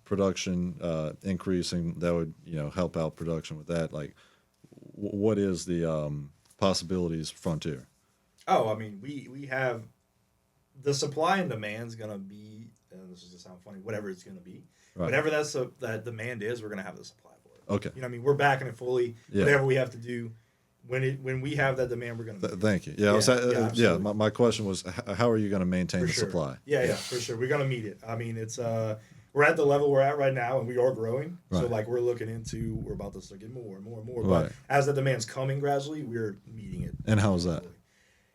production increasing that would help out production with that? Like, what is the possibilities frontier? Oh, I mean, we have the supply and demand's gonna be, and this is gonna sound funny, whatever it's gonna be. Right. Whatever that demand is, we're gonna have the supply for it. Okay. I mean, we're backing it fully. Yeah. Whatever we have to do, when we have that demand, we're gonna. Thank you. Yeah, absolutely. my question was, how are you going to maintain For the sure. supply? Yeah, for sure. We're gonna meet it. I mean, it's we're at the level we're at right now, and we are growing. So Right. like we're about to start getting more and more and more. Right. But as the demand's coming gradually, we're meeting it. And how is that?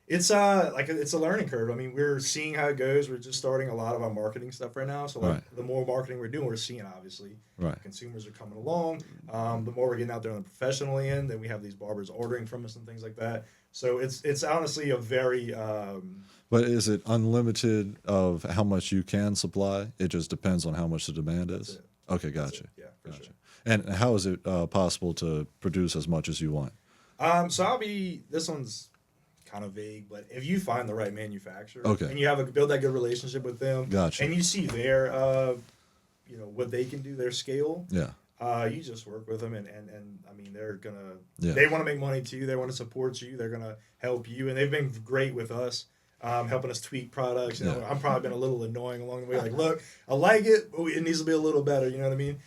It's it's a learning curve. I mean, we're seeing how it goes. We're just starting a lot of our marketing stuff right now. So like Right. the more marketing we're doing, we're seeing obviously Right. consumers are coming along. The more we're getting out there on the professional end, then we have these barbers ordering from us and things like that. So it's honestly a very But is it unlimited of how much you can supply? It just depends on how much the demand is. it. Okay, gotcha. Yeah, for Gotcha. sure. And how is it possible to produce as much as you want? So this one's kind of vague, but if you find the right manufacturer, Okay. and you build that good relationship with them, Gotcha. and you see their, what they can do, their scale, Yeah. you just work with them, and I mean they're gonna, Yeah. they want to make money too, they want to support you, they're gonna help you, and they've been great with us. helping us tweak products. You know, Yeah. I'm probably been a little annoying along the way. Like, look, I like it, but it needs to be a little better. You know what I mean?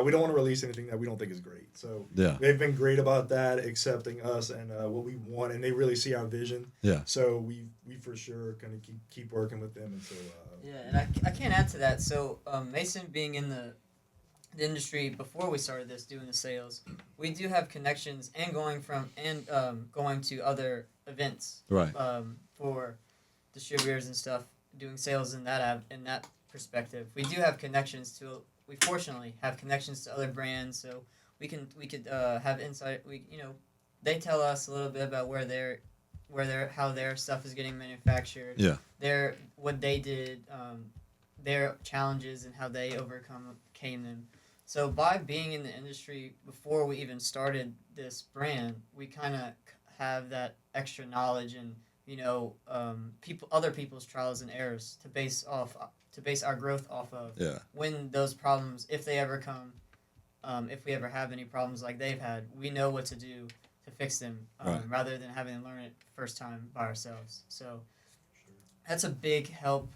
We don't want to release anything that we don't think is great. So Yeah. they've been great about that, accepting us and what we want, and they really see our vision. Yeah. So we for sure kind of keep working with them until. Yeah, and I can't add to that. So Mason being in the industry before we started this, doing the sales, we do have connections and going to other events Right. for distributors and stuff, doing sales in that perspective. We do have connections to. We fortunately have connections to other brands, so we could have insight. They tell us a little bit about how their stuff is getting manufactured. Yeah. What they did, their challenges and how they overcame them. So by being in the industry before we even started this brand, we kind of have that extra knowledge and other people's trials and errors to base our growth off of. Yeah. When those problems, if they ever come, if we ever have any problems like they've had, we know what to do to fix them, Right. rather than having to learn it first time by ourselves. So that's a big help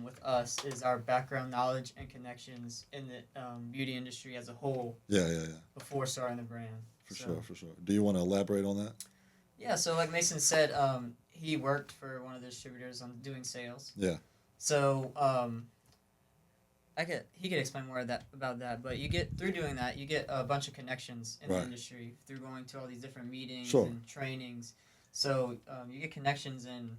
with us, is our background knowledge and connections in the beauty industry as a whole Yeah. before starting the brand. For sure. Do you want to elaborate on that? Yeah, so like Mason said, he worked for one of the distributors on doing sales. Yeah. So he could explain more about that, but through doing that, you get a bunch of connections in the Right. industry through going to all these different meetings Sure. and trainings. So you get connections, and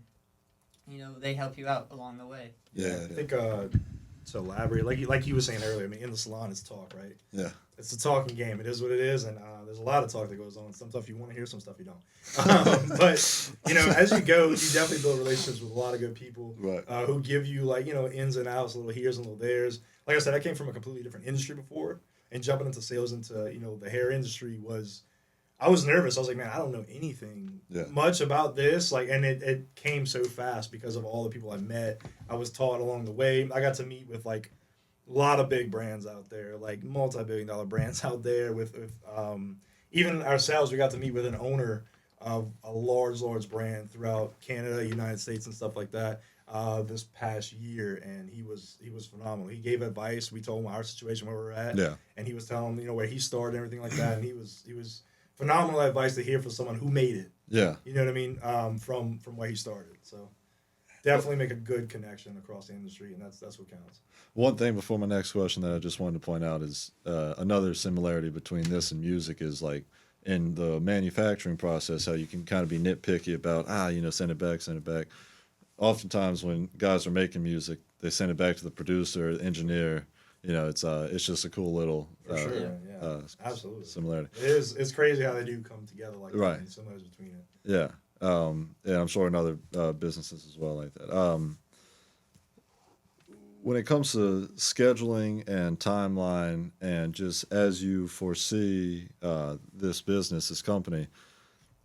they help you out along the way. Yeah. I think to elaborate, like you were saying earlier, I mean, in the salon, it's talk, right? Yeah. It's a talking game. It is what it is, and there's a lot of talk that goes on. Some stuff you want to hear, some stuff you don't. But as you go, you definitely build relationships with a lot of good people, Right. who give you ins and outs, little here's and little there's. Like I said, I came from a completely different industry before, and jumping into sales into the hair industry I was nervous. I was like, man, I don't know anything much about this. And it came so fast because of all the people I met. I was taught along the way. I got to meet with a lot of big brands out there, like multi-billion-dollar brands out there. With even ourselves, we got to meet with an owner of a large brand throughout Canada, United States, and stuff like that. This past year, and he was phenomenal. He gave advice. We told him our situation, where we're at, and he was telling where he started and everything like that. And he was phenomenal advice to hear from someone who made it. Yeah. You know what I mean? From where he started. So definitely make a good connection across the industry, and that's what counts. One thing before my next question that I just wanted to point out is another similarity between this and music is in the manufacturing process, how you can kind of be nitpicky about, send it back. Oftentimes when guys are making music, they send it back to the producer, the engineer. It's just a cool little For sure, absolutely similarity. It's crazy how they do come together like Right. that, and similarities between it. Yeah. I'm sure in other businesses as well like that. When it comes to scheduling and timeline, and just as you foresee this business, this company,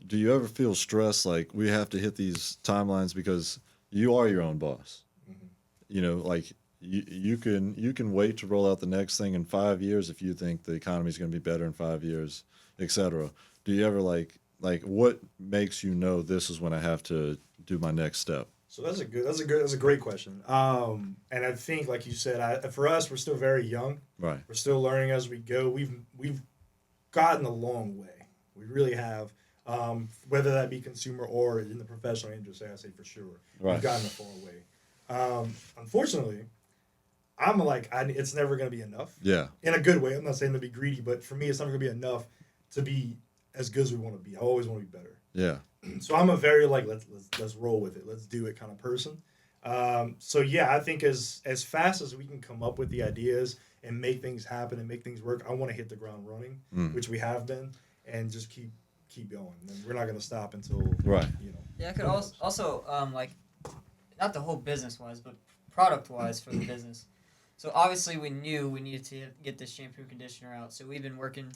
do you ever feel stressed like we have to hit these timelines because you are your own boss? Mm-hmm. You can wait to roll out the next thing in 5 years if you think the economy is going to be better in 5 years, etc. Do you ever like what makes you know this is when I have to do my next step? So that's a great question. And I think, like you said, for us, we're still very young. Right. We're still learning as we go. We've gotten a long way. We really have. Whether that be consumer or in the professional industry, I say for sure. Right. We've gotten a far way. Unfortunately, it's never going to be enough. Yeah. In a good way. I'm not saying to be greedy, but for me, it's never going to be enough to be as good as we want to be. I always want to be better. Yeah. So I'm a very let's roll with it. Let's do it kind of person. So yeah, I think as fast as we can come up with the ideas and make things happen and make things work, I want to hit the ground running, which we have been, and just keep going. And we're not going to stop until Right. Yeah, I could also not the whole business wise, but product wise for the business. So obviously we knew we needed to get this shampoo and conditioner out. So we've been working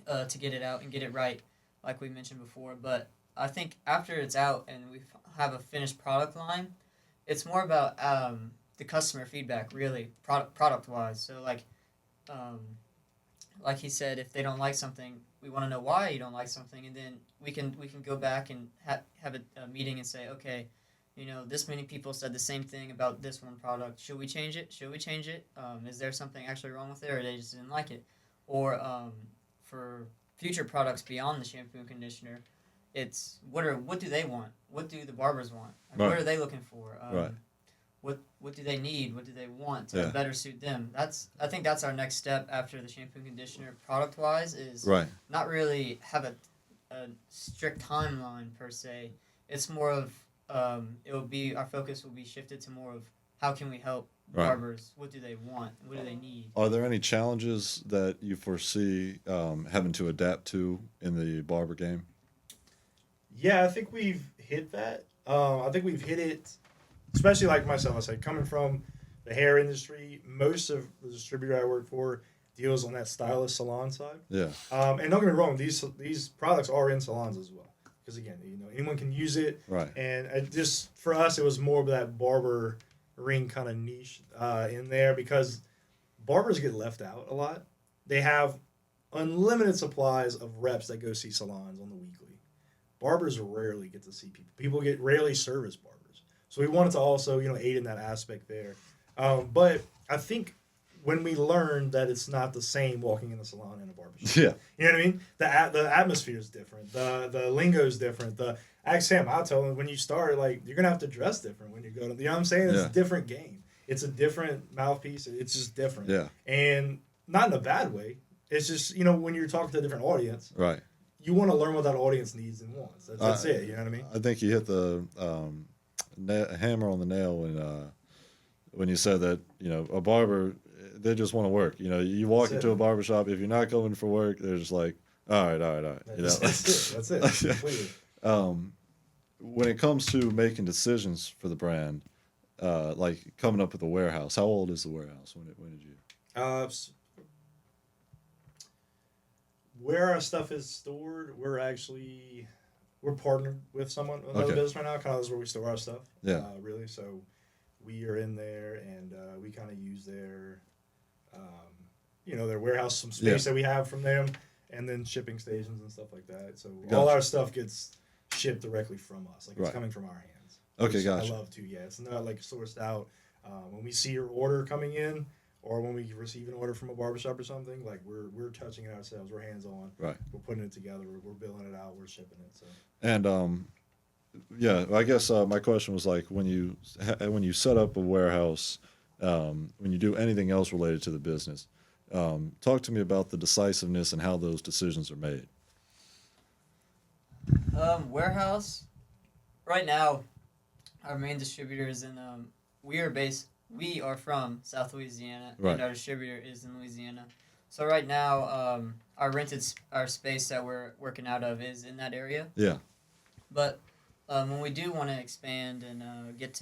to get it out and get it right, like we mentioned before. But I think after it's out and we have a finished product line, it's more about the customer feedback, really, product wise. So like he said, if they don't like something, we want to know why you don't like something, and then we can go back and have a meeting and say, okay, you know, this many people said the same thing about this one product. Should we change it? Should we change it? Is there something actually wrong with it, or they just didn't like it? Or for future products beyond the shampoo and conditioner, it's what do they want? What do the barbers want? Like, Right. what are they looking for? Right. What do they need? What do they want to better suit them? I think that's our next step after the shampoo and conditioner product wise is Right. not really have a strict timeline per se. It's more of it will be our focus will be shifted to more of how can we help Right. barbers? What do they want? What do they need? Are there any challenges that you foresee having to adapt to in the barber game? Yeah, I think we've hit that. I think we've hit it, especially like myself. I say coming from the hair industry, most of the distributor I work for deals on that stylist salon side. Yeah. And don't get me wrong, these products are in salons as well. Because again, you know, anyone can use it. Right. And it just for us, it was more of that barber ring kind of niche in there because barbers get left out a lot. They have unlimited supplies of reps that go see salons on the weekly. Barbers rarely get to see people. People get rarely service barbers. So we wanted to also, you know, aid in that aspect there. But I think when we learned that it's not the same walking in a salon and a barbershop. Yeah. You know what I mean? The atmosphere is different. The lingo is different. Sam, I told him when you start, like, you're going to have to dress different when you go to, you know what I'm saying? It's Yeah. a different game. It's a different mouthpiece. It's just different. Yeah. And not in a bad way. It's just, you know, when you're talking to a different audience, Right. you want to learn what that audience needs and wants. That's it. You know what I mean? I think you hit the hammer on the nail when you said that, you know, a barber, they just want to work. You know, you walk That's into it. a barber shop, if you're not going for work, they're just like, all right. You know? That's it. Completely. When it comes to making decisions for the brand, like coming up with a warehouse, how old is the warehouse? When did you? Where our stuff is stored, we're partnered with another Okay. business right now. Kind of is where we store our stuff. Yeah. Really. So we are in there, and we kind of use their, you know, their warehouse, some space Yeah. that we have from them, and then shipping stations and stuff like that. So all Gotcha. our stuff gets shipped directly from us, like it's Right. coming from our hands. Okay, Which gotcha. I love to. Yeah, it's not like sourced out. When we see your order coming in, or when we receive an order from a barbershop or something, like we're touching it ourselves. We're hands on. Right. We're putting it together. We're billing it out. We're shipping it. So And yeah, I guess my question was like when you set up a warehouse, when you do anything else related to the business, talk to me about the decisiveness and how those decisions are made. Warehouse. Right now, our main distributor is in. We are from South Louisiana, Right. and our distributor is in Louisiana. So right now, our space that we're working out of is in that area. Yeah. But when we do want to expand and get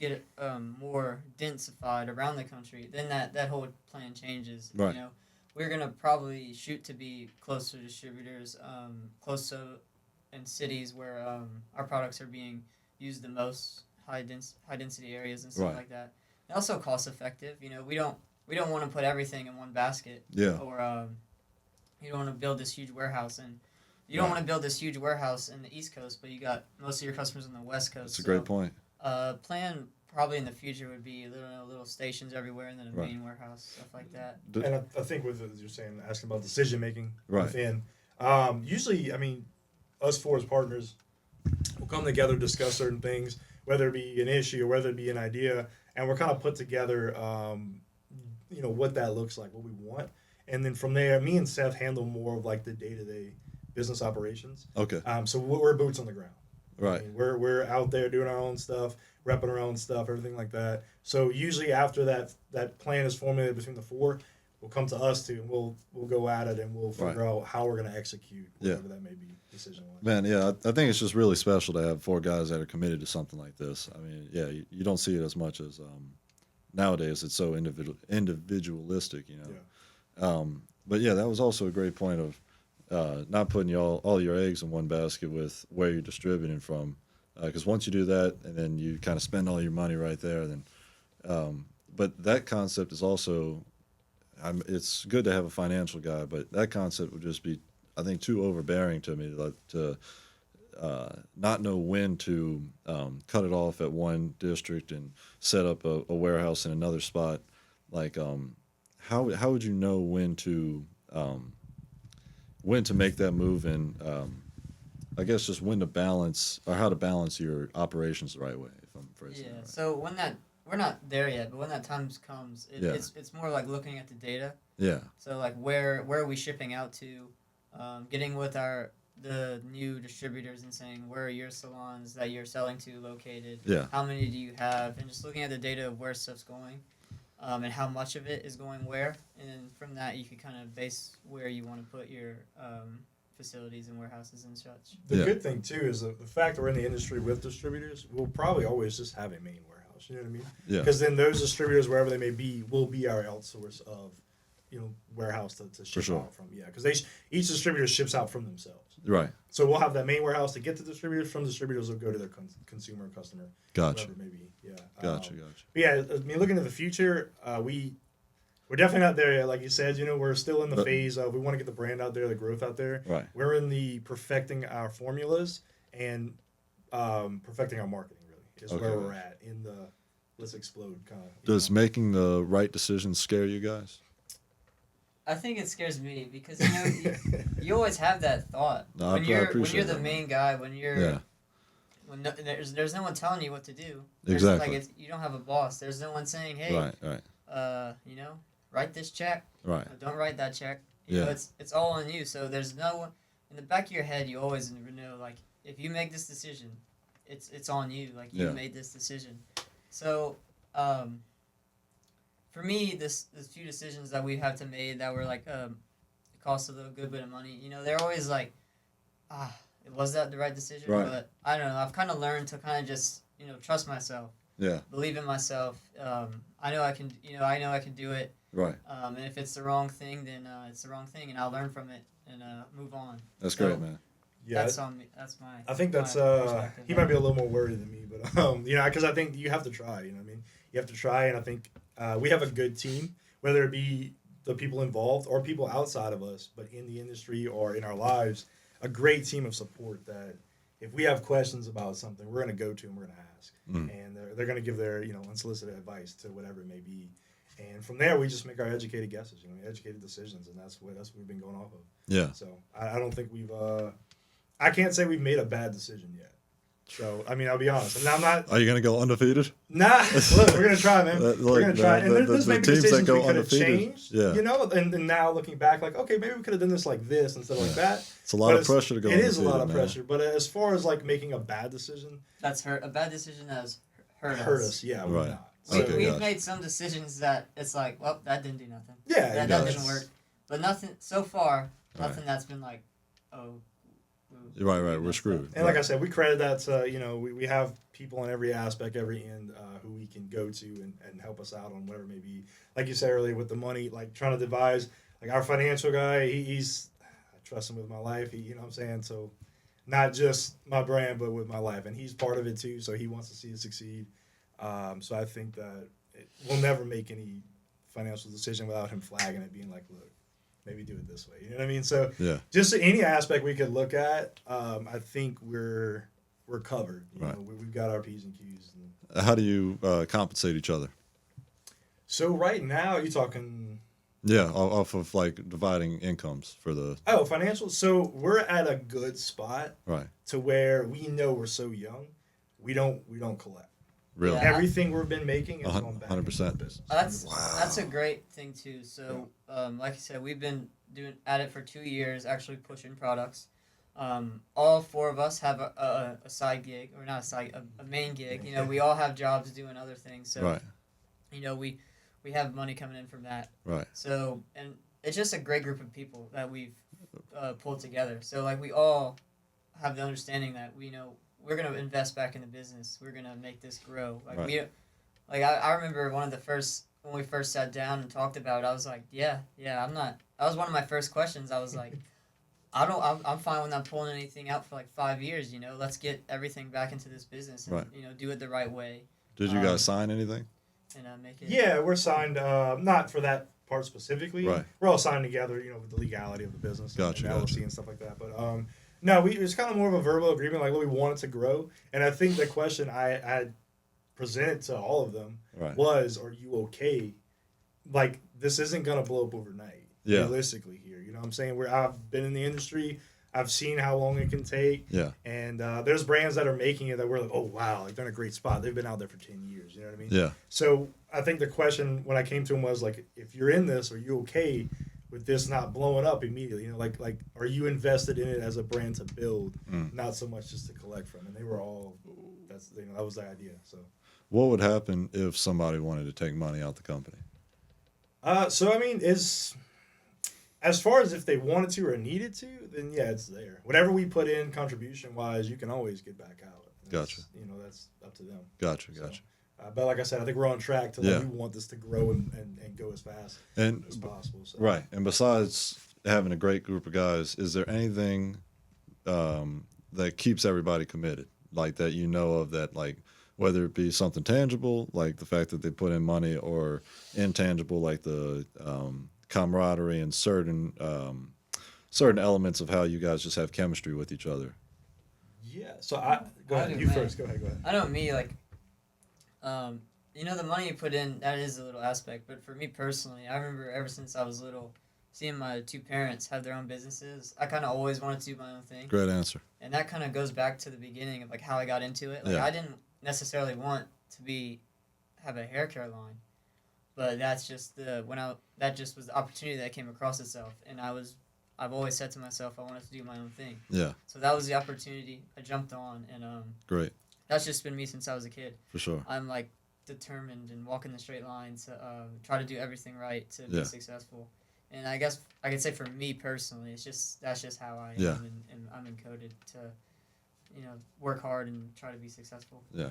it more densified around the country, then that whole plan changes. Right. You know, we're gonna probably shoot to be close to distributors, close to in cities where our products are being used the most, high density areas and stuff Right. like that. And also cost effective. You know, we don't want to put everything in one basket. Yeah. Or you don't want to build this huge warehouse and. You don't Right. want to build this huge warehouse in the East Coast, but you got most of your customers on the West Coast. That's a great point. Plan probably in the future would be little stations everywhere, and then a Right. main warehouse, stuff like that. and I think with what you're saying, asking about decision making Right. within, usually, I mean, us four as partners will come together, discuss certain things, whether it be an issue or whether it be an idea, and we're kind of put together, you know, what that looks like, what we want, and then from there, me and Seth handle more of like the day-to-day business operations. Okay. So we're boots on the ground. Right. I mean, we're out there doing our own stuff, repping our own stuff, everything like that. So usually after that plan is formulated between the four, we'll come to us too, and we'll go at it, and we'll figure out how we're going to execute whatever that may be decision-wise. Man, yeah, I think it's just really special to have four guys that are committed to something like this. I mean, yeah, you don't see it as much as nowadays. It's so individualistic, you know. Yeah. But yeah, that was also a great point of not putting all your eggs in one basket with where you're distributing from, because once you do that, and then you kind of spend all your money right there, then. But that concept is also, it's good to have a financial guy, but that concept would just be, I think, too overbearing to me to not know when to cut it off at one district and set up a warehouse in another spot. Like, how would you know when to make that move, and I guess just when to balance, or how to balance your operations the right way, if I'm phrasing it right. So when that we're not there yet, but when that time comes, it's more like looking at the data. Yeah. So like where are we shipping out to, getting with the new distributors and saying where are your salons that you're selling to located? Yeah. How many do you have? And just looking at the data of where stuff's going, and how much of it is going where, and then from that you can kind of base where you want to put your facilities and warehouses and such. The good thing too is the fact that we're in the industry with distributors, we'll probably always just have a main warehouse. You know what I mean? Yeah. Because then those distributors, wherever they may be, will be our outsource of, warehouse to ship out from. Yeah, because each distributor ships out from themselves. Right. So we'll have that main warehouse to get to distributors. From distributors, will go to their consumer and customer. Gotcha. Whoever it may be. Yeah. Gotcha. But yeah, I mean, looking to the future, we're definitely not there yet. Like you said, we're still in the phase of we want to get the brand out there, the growth out there. Right. We're in the perfecting our formulas and perfecting our marketing. Really is where we're at in the let's explode kind of. Does making the right decisions scare you guys? I think it scares me because you always have that thought No, when you're that, the main guy, when you're when there's no one telling you what to do. Like you don't have a boss. There's no one saying, hey, write this check. Right. Don't write that check. You know, it's all on you. So there's no one in the back of your head. You always know, like, if you make this decision, it's on you. Like you made this decision. So for me, this few decisions that we have to make that were like it cost a good bit of money. They're always like, was that the right decision? Right. But I don't know. I've kind of learned to kind of just trust myself. Yeah. Believe in myself. I know I can. I know I can do it. Right. And if it's the wrong thing, then it's the wrong thing, and I'll learn from it and move on. That's great, man. Yeah, that's on me. That's my. I think that's he might be a little more worried than me, but because I think you have to try. You know what I mean? You have to try, and I think we have a good team, whether it be the people involved or people outside of us, but in the industry or in our lives, a great team of support that if we have questions about something, we're going to go to and we're going to ask, and they're going to give their unsolicited advice to whatever it may be. And from there, we just make our educated guesses, educated decisions, and that's what we've been going off of. Yeah. So I don't think I can't say we've made a bad decision yet. So I mean, I'll be honest. And I'm not. Are you gonna go undefeated? Nah. Look, we're gonna try, man. We're gonna try. And there's maybe decisions we could have changed. Yeah. And now looking back, like, okay, maybe we could have done this like this instead of like that. It's a lot of pressure to go. It is a lot of pressure. But as far as like making a bad decision, a bad decision that has hurt us. Yeah. Right. Not. So, we've made some decisions that it's like, well, that didn't do nothing. Yeah. That didn't work. But nothing so far. Nothing that's been like, oh. Right, we're screwed. And like I said, we credit that to, we have people in every aspect, every end, who we can go to and help us out on whatever it may be. Like you said earlier with the money, like trying to devise, like our financial guy, he's I trust him with my life, you know what I'm saying? So not just my brand, but with my life. And he's part of it too, so he wants to see it succeed. So I think that we'll never make any financial decision without him flagging it, being like, look, maybe do it this way. You know what I mean? So just any aspect we could look at, I think we're covered. You know, we've got our P's and Q's. How do you compensate each other? So right now, you're talking... Yeah, off of like dividing incomes for the... Oh, financial? So we're at a good spot to where we know we're so young, we don't collect. Really? Yeah, everything we've been making is going back 100%. business. That's a great thing too. So, like I said, we've been at it for 2 years, actually pushing products. All four of us have a side gig, or not a side, a main gig. We all have jobs doing other things. So, we have money coming in from that. Right. So, and it's just a great group of people that we've pulled together. So, like, we all have the understanding that we're gonna invest back in the business. We're gonna make this grow. I remember when we first sat down and talked about it, I was like, that was one of my first questions. I was like, I'm fine with not pulling anything out for like 5 years, let's get everything back into this business and, do it the right way. Did you guys sign anything? And make it. Yeah, we're signed, not for that part specifically. Right. We're all signed together, with the legality of the business. Gotcha. And LLC and stuff like that. But, No, it's kind of more of a verbal agreement, like we want it to grow. And I think the question I had presented to all of them Right. was, "Are you okay? Like this isn't gonna blow up overnight, Yeah. realistically here. You know what I'm saying? Where I've been in the industry, I've seen how long it can take. Yeah. And there's brands that are making it that we're like, oh wow, like they're in a great spot. They've been out there for 10 years. You know what I mean? Yeah. So I think the question when I came to him was like, if you're in this, are you okay with this not blowing up immediately? You know, like are you invested in it as a brand to build, not so much just to collect from? And they were all, that was the idea. So What would happen if somebody wanted to take money out the company? So I mean, as far as if they wanted to or needed to, then yeah, it's there. Whatever we put in contribution wise, you can always get back out. Gotcha. You know, that's up to them. Gotcha. So, but like I said, I think we're on track to we want this to grow and go as fast as possible. So. Right. And besides having a great group of guys, is there anything that keeps everybody committed? Like that you know of that, like whether it be something tangible, like the fact that they put in money, or intangible, like the camaraderie and certain elements of how you guys just have chemistry with each other. Yeah. So go ahead. You first. Go ahead. I know me, like, you know, the money you put in, that is a little aspect. But for me personally, I remember ever since I was little, seeing my two parents have their own businesses. I kind of always wanted to do my own thing. Great answer. And that kind of goes back to the beginning of like how I got into it. Like I didn't necessarily want to have a hair care line, but that's just that just was the opportunity that came across itself, and I've always said to myself I wanted to do my own thing. Yeah. So that was the opportunity I jumped on, and great. That's just been me since I was a kid. For sure. I'm like determined and walking the straight line to try to do everything right to be successful. And I guess I could say for me personally, that's just how I am, and I'm encoded to, you know, work hard and try to be successful. Yeah.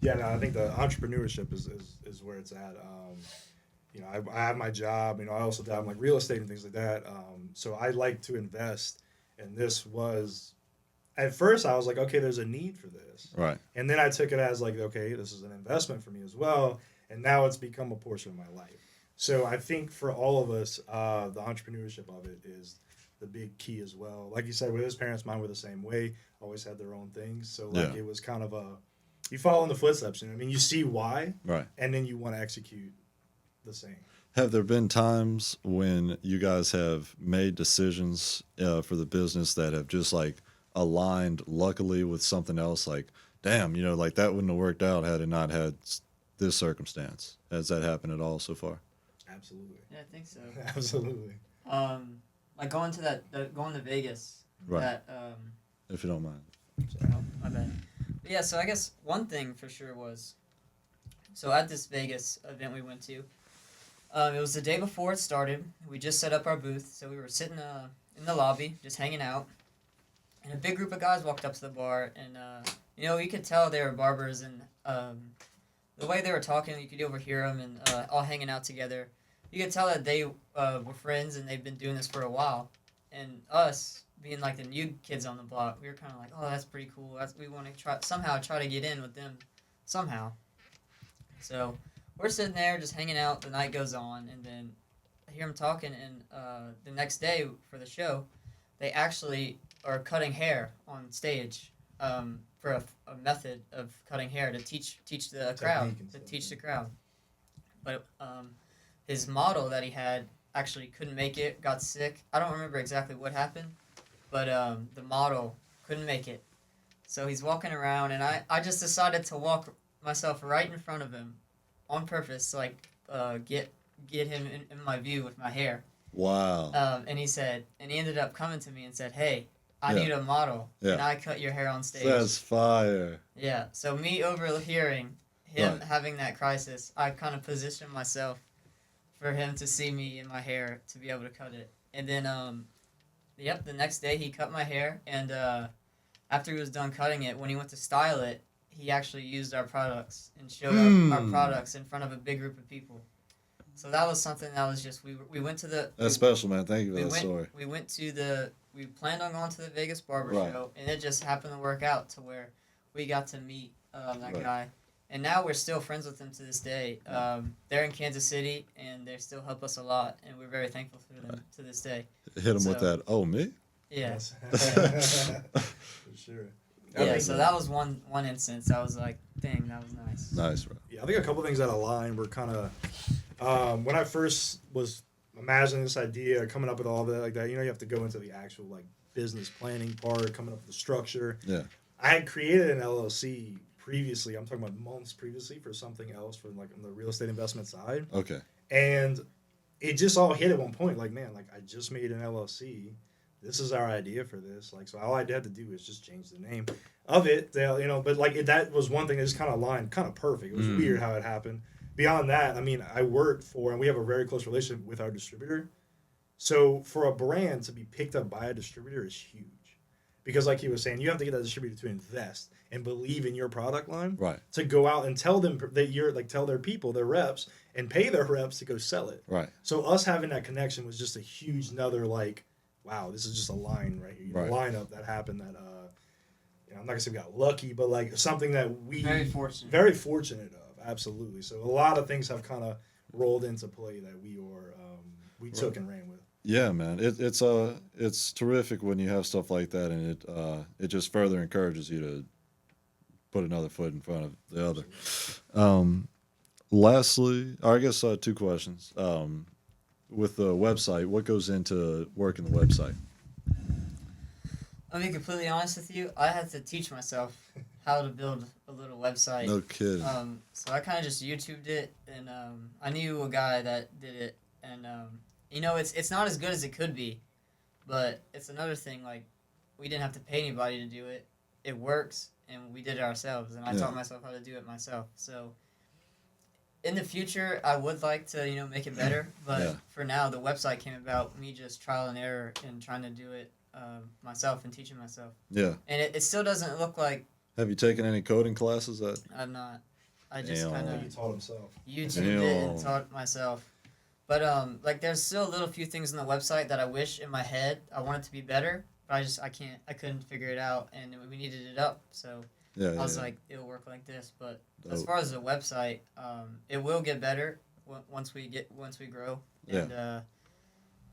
Yeah, no, I think the entrepreneurship is where it's at. You know, I have my job. You know, I also dabble in like real estate and things like that. So I like to invest, and this was, at first I was like, okay, there's a need for this, right? And then I took it as like, okay, this is an investment for me as well, and now it's become a portion of my life. So I think for all of us, the entrepreneurship of it is the big key as well. Like you said, with his parents, mine were the same way. Always had their own things. So like it was kind of you follow in the footsteps. You know what I mean? You see why, right? And then you want to execute the same. Have there been times when you guys have made decisions for the business that have just like aligned luckily with something else? Like, damn, you know, like that wouldn't have worked out had it not had this circumstance. Has that happened at all so far? Absolutely. Yeah, I think so. Absolutely. Like going to Vegas. Right. That, if you don't mind. Sorry, my bad. But yeah, so I guess one thing for sure was, so at this Vegas event we went to, it was the day before it started. We just set up our booth, so we were sitting in the lobby, just hanging out, and a big group of guys walked up to the bar, and you know, you could tell they were barbers, and the way they were talking, you could overhear them, and all hanging out together. You could tell that they were friends, and they've been doing this for a while, and us, being like the new kids on the block, we were kind of like, oh, that's pretty cool. We want to try to get in with them somehow. So we're sitting there just hanging out. The night goes on, and then I hear them talking. And the next day for the show, they actually are cutting hair on stage for a method of cutting hair to teach the crowd But his model that he had actually couldn't make it, got sick. I don't remember exactly what happened. But the model couldn't make it. So he's walking around, and I just decided to walk myself right in front of him on purpose to, like, get him in my view with my hair. Wow. And he ended up coming to me and said, hey, I need a model. Can I cut your hair on stage? That's fire. Yeah. So me overhearing him having that crisis, I kind of positioned myself for him to see me in my hair to be able to cut it. And then, the next day he cut my hair, and after he was done cutting it, when he went to style it, he actually used our products and showed our products in front of a big group of people. So that was something that was just, we went to the... That's special, man. Thank you for that story. We planned on going to the Vegas Barber Show, and it just happened to work out to where we got to meet that guy. And now we're still friends with him to this day. They're in Kansas City, and they still help us a lot, and we're very thankful for them to this day. Hit him with that, oh, me? Yeah. For sure. Yeah, so that was one instance. I was like, dang, that was nice. Nice, bro. Yeah, I think a couple things that align were kind of when I first was imagining this idea, coming up with all that like that. You know, you have to go into the actual like business planning part, coming up with the structure. Yeah. I had created an LLC previously. I'm talking about months previously for something else for like on the real estate investment side, Okay. and it just all hit at one point. Like, man, like I just made an LLC. This is our idea for this. Like, so all I had to do is just change the name of it. You know, but like that was one thing that just kind of aligned, kind of perfect. It was weird how it happened. Beyond that, I mean, I work for, and we have a very close relationship with our distributor. So for a brand to be picked up by a distributor is huge. Because like he was saying, you have to get that distributor to invest and believe in your product line. Right. To go out and tell them that you're like, tell their people, their reps, and pay their reps to go sell it. Right. So us having that connection was just a huge another like, wow, this is just a line right here. Right. A lineup that happened that you know, I'm not gonna say we got lucky, but like something that we Very fortunate. Very fortunate of, absolutely. So a lot of things have kind of rolled into play that we took and ran with. Yeah, man. It's terrific when you have stuff like that, and it just further encourages you to put another foot in front of the other. Lastly, or I guess 2 questions. With the website, what goes into working the website? I'll be completely honest with you. I had to teach myself how to build a little website. No kidding. So I kind of just YouTubed it, and I knew a guy that did it, and you know, it's not as good as it could be, but it's another thing. Like, we didn't have to pay anybody to do it. It works, and we did it ourselves, and I taught myself how to do it myself. So in the future, I would like to, you know, make it better, but for now, the website came about me just trial and error and trying to do it myself and teaching myself. Yeah. And it still doesn't look like Have you taken any coding classes? I'm not. I just Damn. kind He of taught himself. YouTubed it and taught myself. But like, there's still a little few things on the website that I wish in my head I want it to be better, but I couldn't figure it out, and we needed it up, so I was like, it'll work like this. But as far as the website, it will get better once we grow, and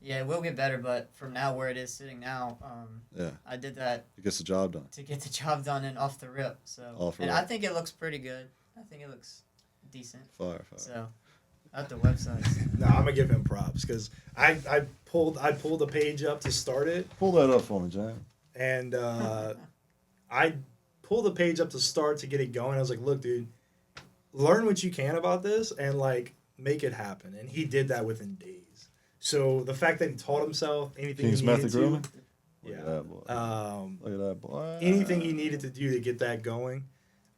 it will get better. But from now where it is sitting now, I did that. It gets the job done. To get the job done and off the rip. So I think it looks pretty good. I think it looks decent. Fire. So. At the website. No, I'm gonna give him props because I pulled the page up to start it. Pull that up for me, Jan. And I pulled the page up to start to get it going. I was like, look, dude, learn what you can about this and like make it happen. And he did that within days. So the fact that he taught himself anything King's he needed Method to, Grooming? yeah, Look at that boy. Look at that boy. anything he needed to do to get that going.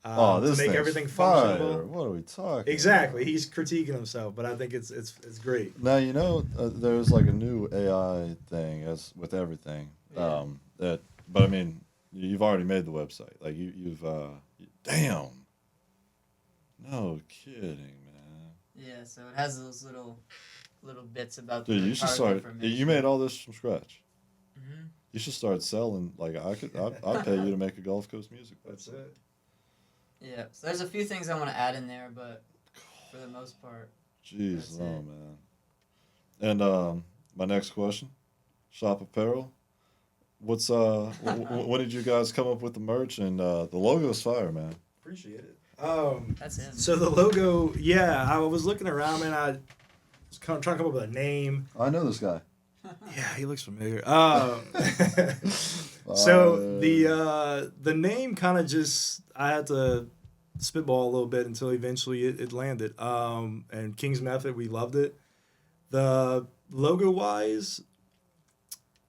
This to make thing's everything fire. functional. What are we talking? Exactly. about? He's critiquing himself, but I think it's great. Now you know there's like a new AI thing as with everything. But I mean, you've already made the website. Like you've damn. No kidding, man. Yeah, so it has those little bits about. Dude, the you should product start. information. You made all this from scratch. Mhm. You should start selling. Like I'd pay you to make a Gulf Coast music. That's it. Yeah, so there's a few things I want to add in there, but for the most part. Jeez, That's no it. man. And my next question, shop apparel. What's when did you guys come up with the merch and the logo's fire, man? Appreciate it. That's him. So the logo, yeah, I was looking around, man. I was kind of trying to come up with a name. I know this guy. Yeah, he looks familiar. So the name kind of just, I had to spitball a little bit until eventually it landed. And King's Method, we loved it. The logo wise,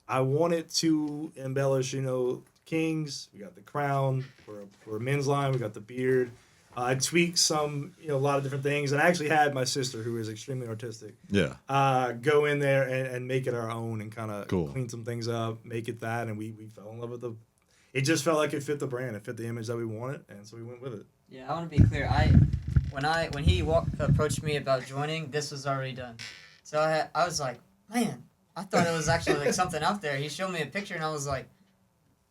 I wanted to embellish, you know, Kings. We got the crown for a men's line. We got the beard. I tweaked some, you know, a lot of different things. And I actually had my sister, who is extremely artistic, go in there and make it our own and kind of clean some things up, make it that. And we fell in love with it just felt like it fit the brand. It fit the image that we wanted. And so we went with it. Yeah, I want to be clear. When he approached me about joining, this was already done. So I was like, man, I thought it was actually like something out there. He showed me a picture and I was like,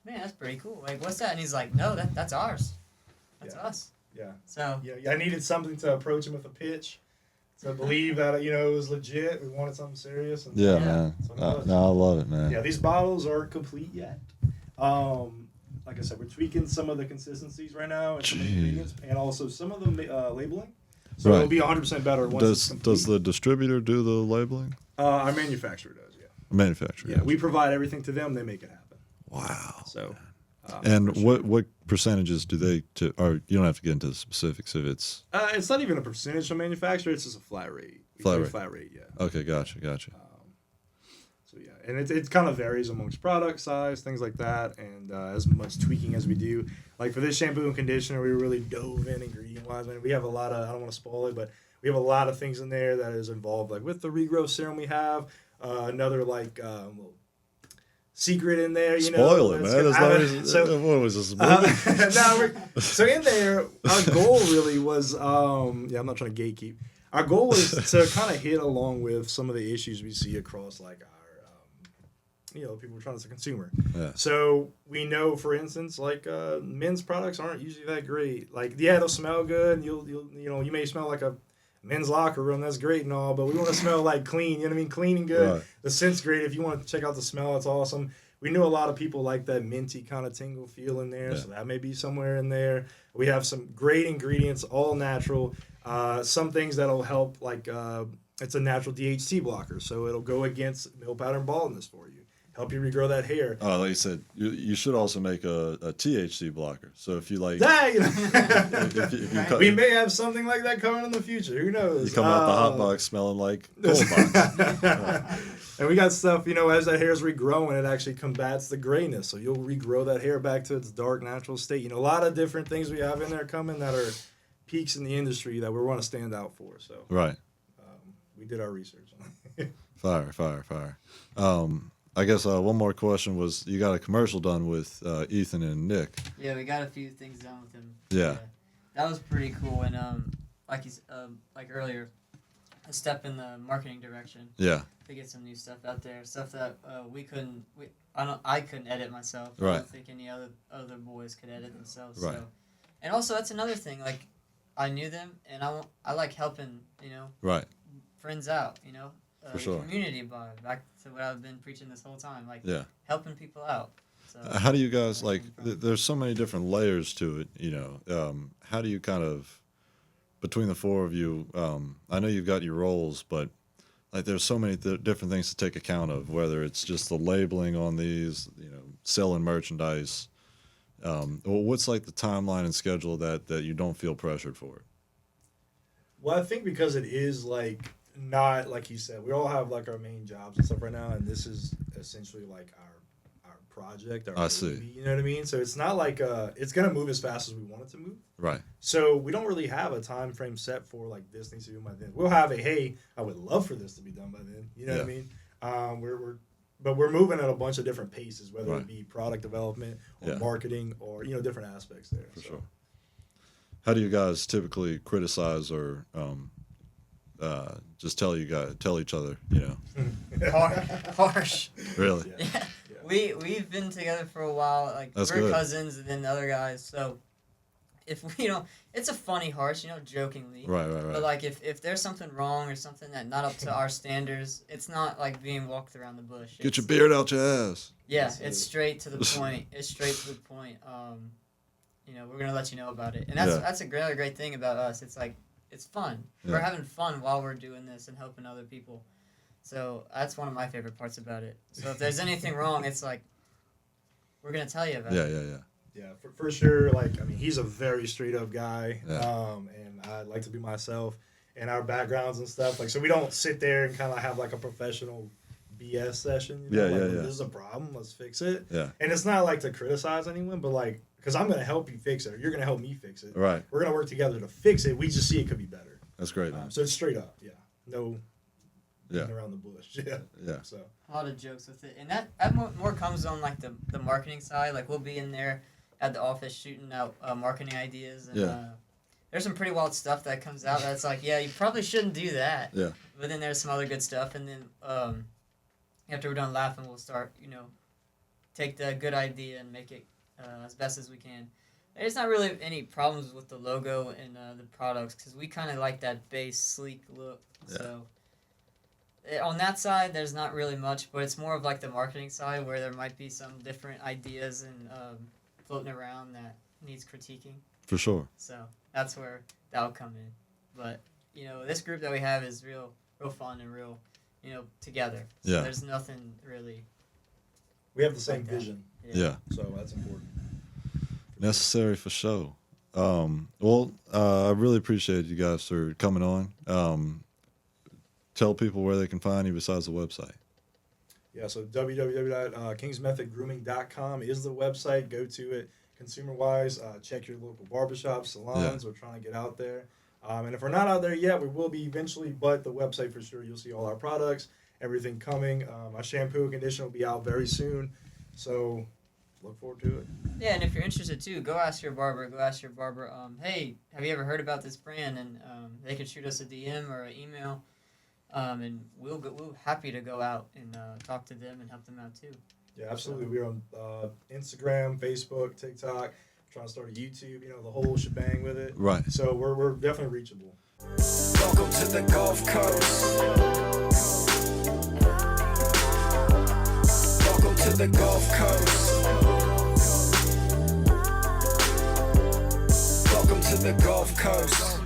man, that's pretty cool. Like, what's that? And he's like, no, that's ours. That's us. Yeah. So yeah, I needed something to approach him with a pitch to believe that it was legit. We wanted something serious. And Yeah, man. that's what it was. No, I love it, man. Yeah, these bottles aren't complete yet. Like I said, we're tweaking some of the consistencies right now and some of the ingredients, and also some of the labeling. So Right. it'll be 100% better once it's complete. Does the distributor do the labeling? Our manufacturer does, yeah. Manufacturer. Yeah, we provide everything to them. They make it happen. Wow. So. And what percentages do they? Or you don't have to get into the specifics if it's. It's not even a percentage from manufacturer. It's just a flat rate. Flat rate, yeah. Okay, gotcha. So yeah, and it kind of varies amongst product size, things like that, and as much tweaking as we do. Like for this shampoo and conditioner, we really dove in ingredient wise. Man, we have a lot of, I don't want to spoil it, but we have a lot of things in there that is involved. Like with the regrowth serum, we have another little secret in there. Spoil it, man. What was this movie? So in there, our goal really was, I'm not trying to gatekeep. Our goal was to kind of hit along with some of the issues we see across like our, people trying to consumer. Yeah. So we know, for instance, like men's products aren't usually that great. Like, yeah, they'll smell good, and you may smell like a men's locker room. That's great and all, but we want to smell like clean. You know what I mean? Clean and good. Right. The scent's great. If you want to check out the smell, it's awesome. We know a lot of people like that minty kind of tingle feel in there, so that may be somewhere in there. We have some great ingredients, all natural. Some things that'll help, like it's a natural DHT blocker, so it'll go against male pattern baldness for you. Help you regrow that hair. Oh, like you said, you should also make a THC blocker. So if you like, we may have something like that coming in the future. Who knows? You come out the hot box smelling like cold box. And we got stuff, as that hair is regrowing, it actually combats the grayness. So you'll regrow that hair back to its dark, natural state. A lot of different things we have in there coming that are peaks in the industry that we want to stand out for. So right, we did our research on it. Fire. I guess one more question was, you got a commercial done with Ethan and Nick. Yeah, we got a few things done with him. Yeah. That was pretty cool, and like earlier, a step in the marketing direction. Yeah. To get some new stuff out there, stuff that I couldn't edit myself. Right. I don't think any other boys could edit themselves. Right. So. And also, that's another thing. Like, I knew them, and I like helping, right, friends out, for sure. Community vibe, back to what I've been preaching this whole time, like helping people out. So, how do you guys there's so many different layers to it, how do you kind of, between the four of you, I know you've got your roles, but like there's so many different things to take account of, whether it's just the labeling on these, selling merchandise. What's like the timeline and schedule that you don't feel pressured for it? Well, I think because it is like not like you said, we all have like our main jobs and stuff right now, and this is essentially like our project, our baby, you know what I mean? So it's not like it's gonna move as fast as we want it to move. Right. So we don't really have a time frame set for like this needs to be done by then. We'll have hey, I would love for this to be done by then. You know what I mean? But we're moving at a bunch of different paces, whether it be product development or marketing or different aspects there. For sure. How do you guys typically criticize or just tell each other, Harsh. Really? Yeah. We've been together for a while, like That's we're good. cousins and then the other guys. So if we it's a funny harsh, jokingly. Right. But like if there's something wrong or something that not up to our standards, it's not like being walked around the bush. Get your beard out your ass. Yeah, it's straight to the point. We're gonna let you know about it, and that's a really great thing about us. It's like it's fun. We're having fun while we're doing this and helping other people. So that's one of my favorite parts about it. So if there's anything wrong, it's like we're gonna tell you about it. Yeah, for sure. Like, I mean, he's a very straight up guy, Yeah. and I like to be myself. And our backgrounds and stuff, like, so we don't sit there and kind of have like a professional BS session. This is a problem. Let's fix it. Yeah. And it's not like to criticize anyone, but like, because I'm gonna help you fix it, or you're gonna help me fix it. Right. We're gonna work together to fix it. We just see it could be better. That's great, man. So it's straight up. Yeah. No. Around the bush. Yeah. So a lot of jokes with it, and that more comes on like the marketing side. Like we'll be in there at the office shooting out marketing ideas, and there's some pretty wild stuff that comes out that's like, you probably shouldn't do that. Yeah. But then there's some other good stuff, and then after we're done laughing, we'll start take the good idea and make it as best as we can. There's not really any problems with the logo and the products because we kind of like that base, sleek look. Yeah. So on that side, there's not really much, but it's more of like the marketing side where there might be some different ideas and floating around that needs critiquing. For sure. So that's where that'll come in. But this group that we have is real fun and real, together. So Yeah. there's nothing really. We have the same Like that. vision, Yeah. so that's important. Necessary for show. I really appreciate you guys for coming on. Tell people where they can find you besides the website. Yeah, so www.kingsmethodgrooming.com is the website. Go to it. Consumer-wise, check your local barbershops, salons. Yeah. We're trying to get out there. And if we're not out there yet, we will be eventually, but the website for sure, you'll see all our products, everything coming. Our shampoo and conditioner will be out very soon. So look forward to it. Yeah, and if you're interested too, go ask your barber. Hey, have you ever heard about this brand? And they can shoot us a DM or an email, and we'll happy to go out and talk to them and help them out too. Yeah, absolutely. We're on Instagram, Facebook, TikTok. Trying to start a YouTube. The whole shebang with it. Right. So we're definitely reachable. Welcome to the Gulf Coast. Welcome to the Gulf Coast. Welcome to the Gulf Coast.